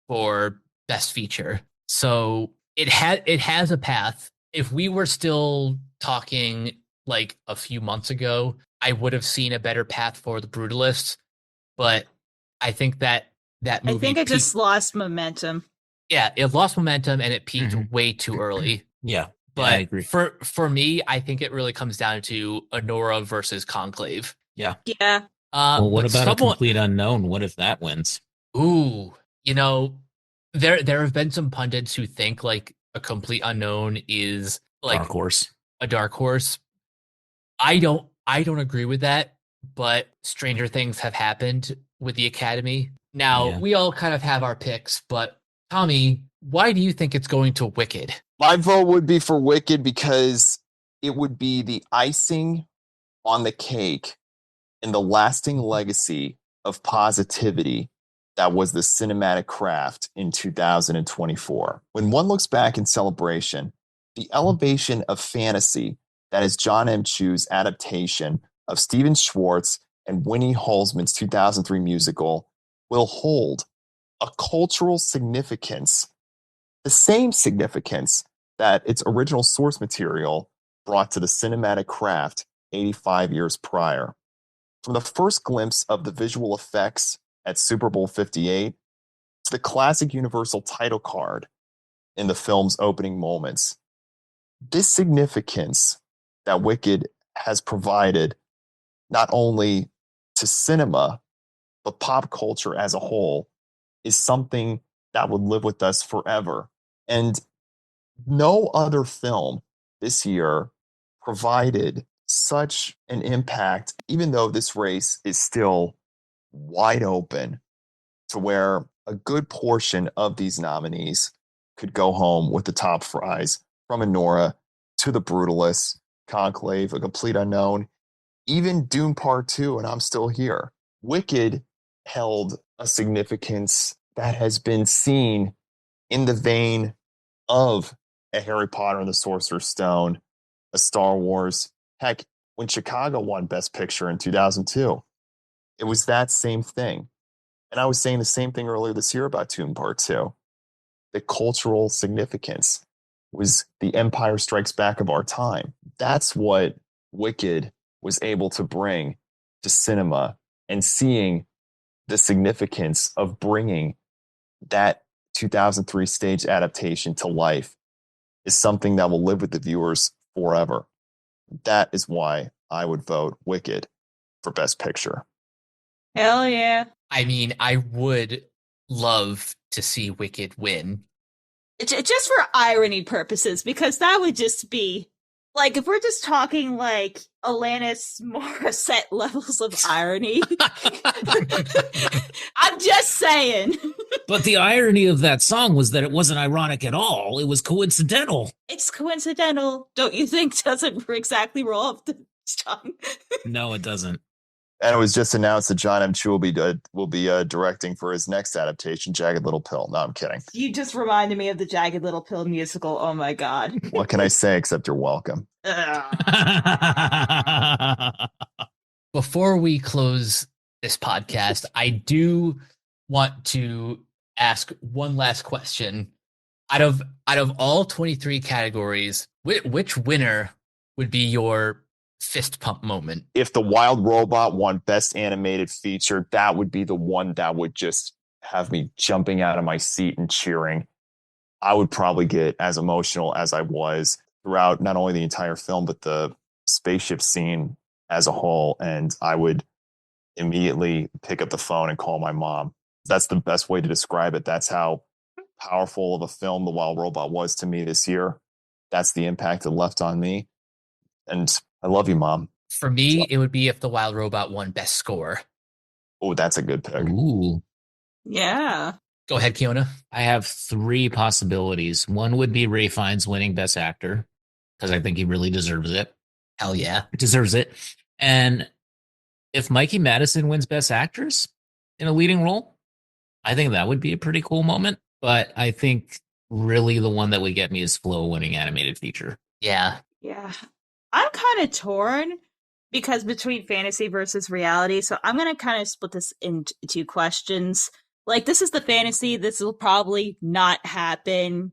for Best Feature. So it has a path. If we were still talking like a few months ago, I would have seen a better path for The Brutalists, but I think that movie I think it just lost momentum. Yeah, it lost momentum and it peaked way too early. Yeah, but I agree. For me, I think it really comes down to Honora versus Conclave. Yeah. Well, what about A Complete Unknown? What if that wins? Ooh, there have been some pundits who think like A Complete Unknown is like a dark horse. I don't agree with that, but stranger things have happened with the Academy. Now, we all kind of have our picks, but Tommy, why do you think it's going to Wicked? My vote would be for Wicked because it would be the icing on the cake in the lasting legacy of positivity that was the cinematic craft in 2024. When one looks back in celebration, the elevation of fantasy that is John M. Chu's adaptation of Stephen Schwartz and Winnie Holzman's 2003 musical will hold a cultural significance, the same significance that its original source material brought to the cinematic craft 85 years prior. From the first glimpse of the visual effects at Super Bowl 58 to the classic Universal title card in the film's opening moments, this significance that Wicked has provided not only to cinema, but pop culture as a whole is something that would live with us forever. And no other film this year provided such an impact, even though this race is still wide open to where a good portion of these nominees could go home with the top prize, from Honora to The Brutalists, Conclave, A Complete Unknown, even Dune Part 2, and I'm Still Here. Wicked held a significance that has been seen in the vein of a Harry Potter and the Sorcerer's Stone, a Star Wars. Heck, when Chicago won Best Picture in 2002, it was that same thing. And I was saying the same thing earlier this year about Dune Part 2. The cultural significance was the Empire Strikes Back of our time. That's what Wicked was able to bring to cinema, and seeing the significance of bringing that 2003 stage adaptation to life is something that will live with the viewers forever. That is why I would vote Wicked for Best Picture. Hell yeah. I mean, I would love to see Wicked win. Just for irony purposes, because that would just be like, if we're just talking like Alanis Morissette levels of irony. I'm just saying. But the irony of that song was that it wasn't ironic at all. It was coincidental. It's coincidental, don't you think? Doesn't exactly roll off the tongue. No, it doesn't. And it was just announced that John M. Chu will be directing for his next adaptation, Jagged Little Pill. No, I'm kidding. You just reminded me of the Jagged Little Pill musical. Oh my god. What can I say except you're welcome? Before we close this podcast, I do want to ask one last question. Out of all 23 categories, which winner would be your fist pump moment? If The Wild Robot won Best Animated Feature, that would be the one that would just have me jumping out of my seat and cheering. I would probably get as emotional as I was throughout not only the entire film, but the spaceship scene as a whole. And I would immediately pick up the phone and call my mom. That's the best way to describe it. That's how powerful of a film The Wild Robot was to me this year. That's the impact it left on me. And I love you, Mom. For me, it would be if The Wild Robot won Best Score. Oh, that's a good pick. Ooh. Yeah. Go ahead, Kiona. I have 3 possibilities. One would be Ralph Fiennes winning Best Actor, because I think he really deserves it. Hell yeah. Deserves it. And if Mikey Madison wins Best Actress in a leading role, I think that would be a pretty cool moment. But I think really the one that would get me is Flo winning Animated Feature. Yeah. Yeah. I'm kind of torn because between fantasy versus reality. So I'm going to kind of split this into 2 questions. Like, this is the fantasy. This will probably not happen.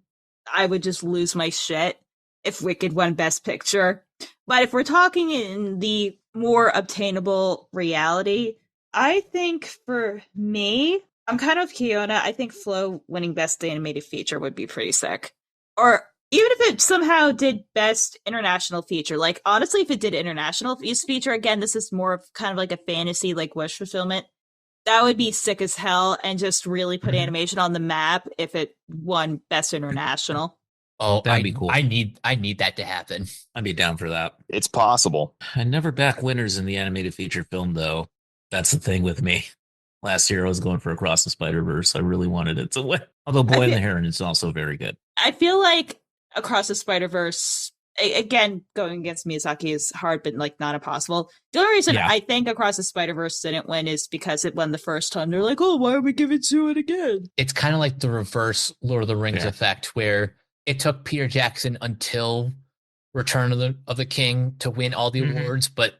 I would just lose my shit if Wicked won Best Picture. But if we're talking in the more obtainable reality, I think for me, I'm kind of Kiona. I think Flo winning Best Animated Feature would be pretty sick. Or even if it somehow did Best International Feature, like, honestly, if it did International Feature, again, this is more of kind of like a fantasy, like, wish fulfillment. That would be sick as hell and just really put animation on the map if it won Best International. Oh, that'd be cool. I need that to happen. I'd be down for that. It's possible. I never back winners in the animated feature film, though. That's the thing with me. Last year, I was going for Across the Spider-Verse. I really wanted it to win. Although Boy and the Heron is also very good. I feel like Across the Spider-Verse, again, going against Miyazaki is hard, but like not impossible. The only reason I think Across the Spider-Verse didn't win is because it won the first time. They're like, oh, why are we giving to it again? It's kind of like the reverse Lord of the Rings effect, where it took Peter Jackson until Return of the King to win all the awards, but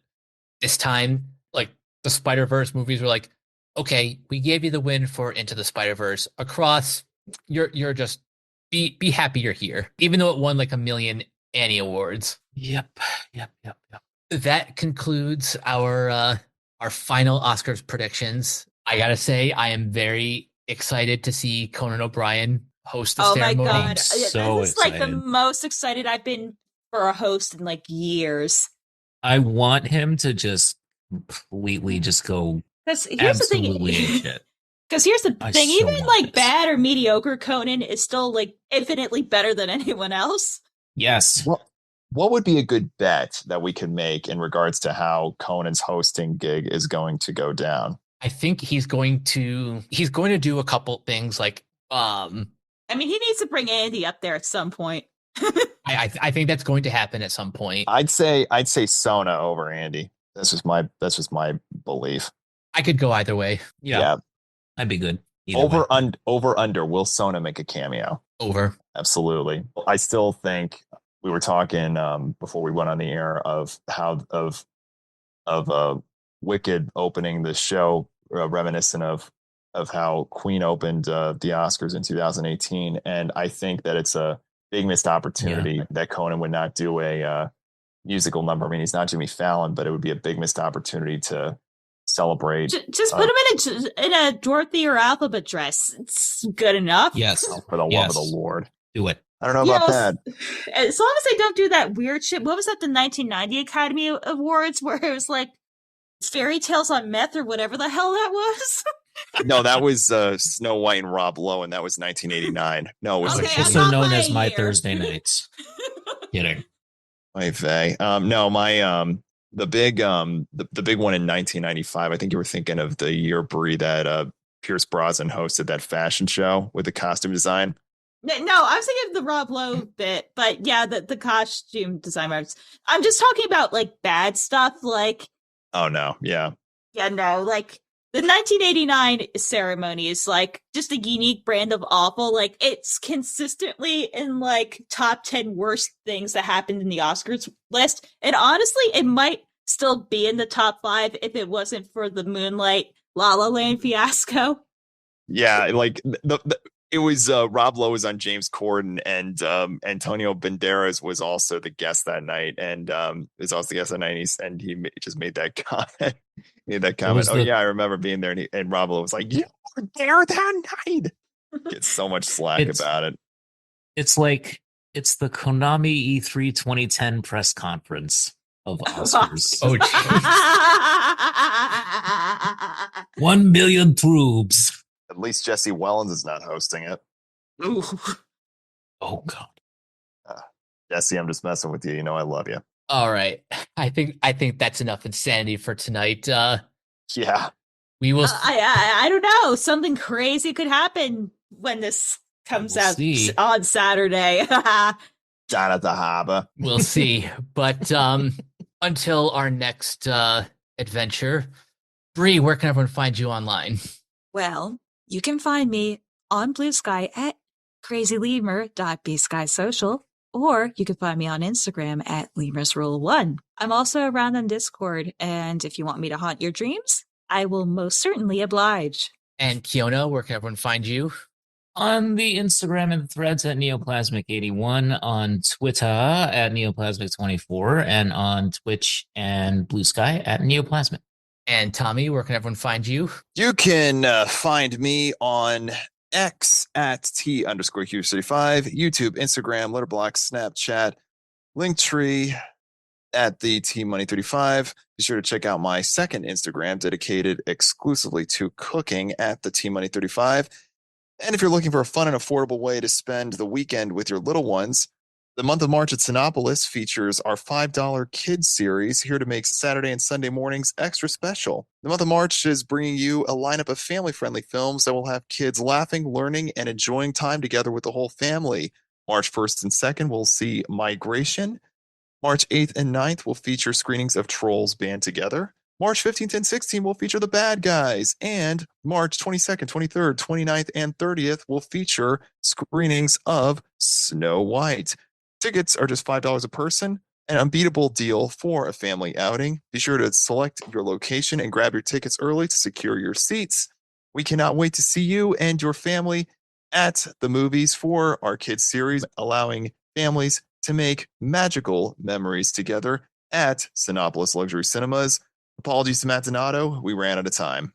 this time, like, the Spider-Verse movies were like, okay, we gave you the win for Into the Spider-Verse. Across, you're just be happy you're here, even though it won like 1 million Annie awards. Yep. That concludes our final Oscars predictions. I gotta say, I am very excited to see Conan O'Brien host the ceremony. Oh my god, so this is like the most excited I've been for a host in like years. I want him to just completely just go. Because here's the thing. Because here's the thing, even like bad or mediocre Conan is still like infinitely better than anyone else. Yes. What would be a good bet that we could make in regards to how Conan's hosting gig is going to go down? I think he's going to do a couple things like I mean, he needs to bring Andy up there at some point. I think that's going to happen at some point. I'd say Sona over Andy. That's just my belief. I could go either way. Yeah. That'd be good. Over under. Will Sona make a cameo? Over. Absolutely. I still think we were talking before we went on the air of how of Wicked opening the show, reminiscent of how Queen opened the Oscars in 2018, and I think that it's a big missed opportunity that Conan would not do a musical number. I mean, he's not Jimmy Fallon, but it would be a big missed opportunity to celebrate. Just put him in a Dorothy or Alphabet dress. It's good enough. Yes. For the love of the Lord. Do it. I don't know about that. As long as they don't do that weird shit. What was that, the 1990 Academy Awards, where it was like fairy tales on meth or whatever the hell that was? No, that was Snow White and Rob Lowe, and that was 1989. No, it was Also known as My Thursday Nights. Kidding. My vey. No, my the big one in 1995. I think you were thinking of the year, Brie, that Pierce Brosnan hosted that fashion show with the costume design. No, I was thinking of the Rob Lowe bit, but yeah, the costume design. I'm just talking about like bad stuff, like. Oh no, yeah, no, like the 1989 ceremony is like just a unique brand of awful. Like it's consistently in like top 10 worst things that happened in the Oscars list, and honestly, it might still be in the top 5 if it wasn't for the Moonlight La La Land fiasco. Yeah, like it was Rob Lowe was on James Corden, and Antonio Banderas was also the guest that night, and is also the guest that night. And he just made that comment. I remember being there, and Rob Lowe was like, "You were there that night." Gets so much slack about it. It's like it's the Konami E3 2010 press conference of Oscars. Oh, 1 million troops. At least Jesse Wellens is not hosting it. Ooh. Oh God. Jesse, I'm just messing with you. You know I love you. All right. I think that's enough insanity for tonight. Yeah. We will. I don't know. Something crazy could happen when this comes out on Saturday. Down at the harbor. We'll see. But until our next adventure, Bree, where can everyone find you online? Well, you can find me on Blue Sky at crazylemur.bskysocial, or you can find me on Instagram at lemur'srule1. I'm also around on Discord, and if you want me to haunt your dreams, I will most certainly oblige. And Kiona, where can everyone find you? On the Instagram and threads at Neoplasmic81, on Twitter at Neoplasmic24, and on Twitch and Blue Sky at Neoplasmic. And Tommy, where can everyone find you? You can find me on X at T_Q35, YouTube, Instagram, Letterboxd, Snapchat, Linktree at the T-Money35. Be sure to check out my second Instagram dedicated exclusively to cooking at the T-Money35. And if you're looking for a fun and affordable way to spend the weekend with your little ones, the month of March at Sinopolis features our $5 Kids series, here to make Saturday and Sunday mornings extra special. The month of March is bringing you a lineup of family-friendly films that will have kids laughing, learning, and enjoying time together with the whole family. March 1st and 2nd, we'll see Migration. March 8th and 9th will feature screenings of Trolls Band Together. March 15th and 16th will feature The Bad Guys. And March 22nd, 23rd, 29th, and 30th will feature screenings of Snow White. Tickets are just $5 a person, an unbeatable deal for a family outing. Be sure to select your location and grab your tickets early to secure your seats. We cannot wait to see you and your family at the movies for our kids series, allowing families to make magical memories together at Sinopolis Luxury Cinemas. Apologies to Matt Donato. We ran out of time.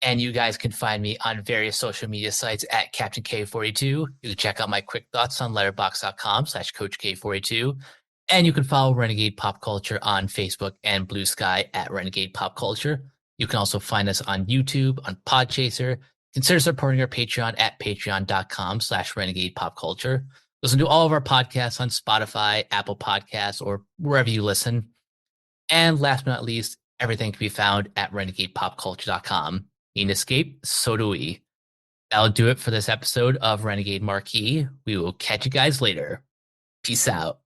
And you guys can find me on various social media sites at Captain K42. You can check out my quick thoughts on letterboxd.com/CoachK42. And you can follow Renegade Pop Culture on Facebook and Blue Sky at Renegade Pop Culture. You can also find us on YouTube, on Podchaser. Consider supporting our Patreon at patreon.com/Renegade Pop Culture. Listen to all of our podcasts on Spotify, Apple Podcasts, or wherever you listen. And last but not least, everything can be found at renegadepopculture.com. Need an escape? So do we. That'll do it for this episode of Renegade Marquee. We will catch you guys later. Peace out.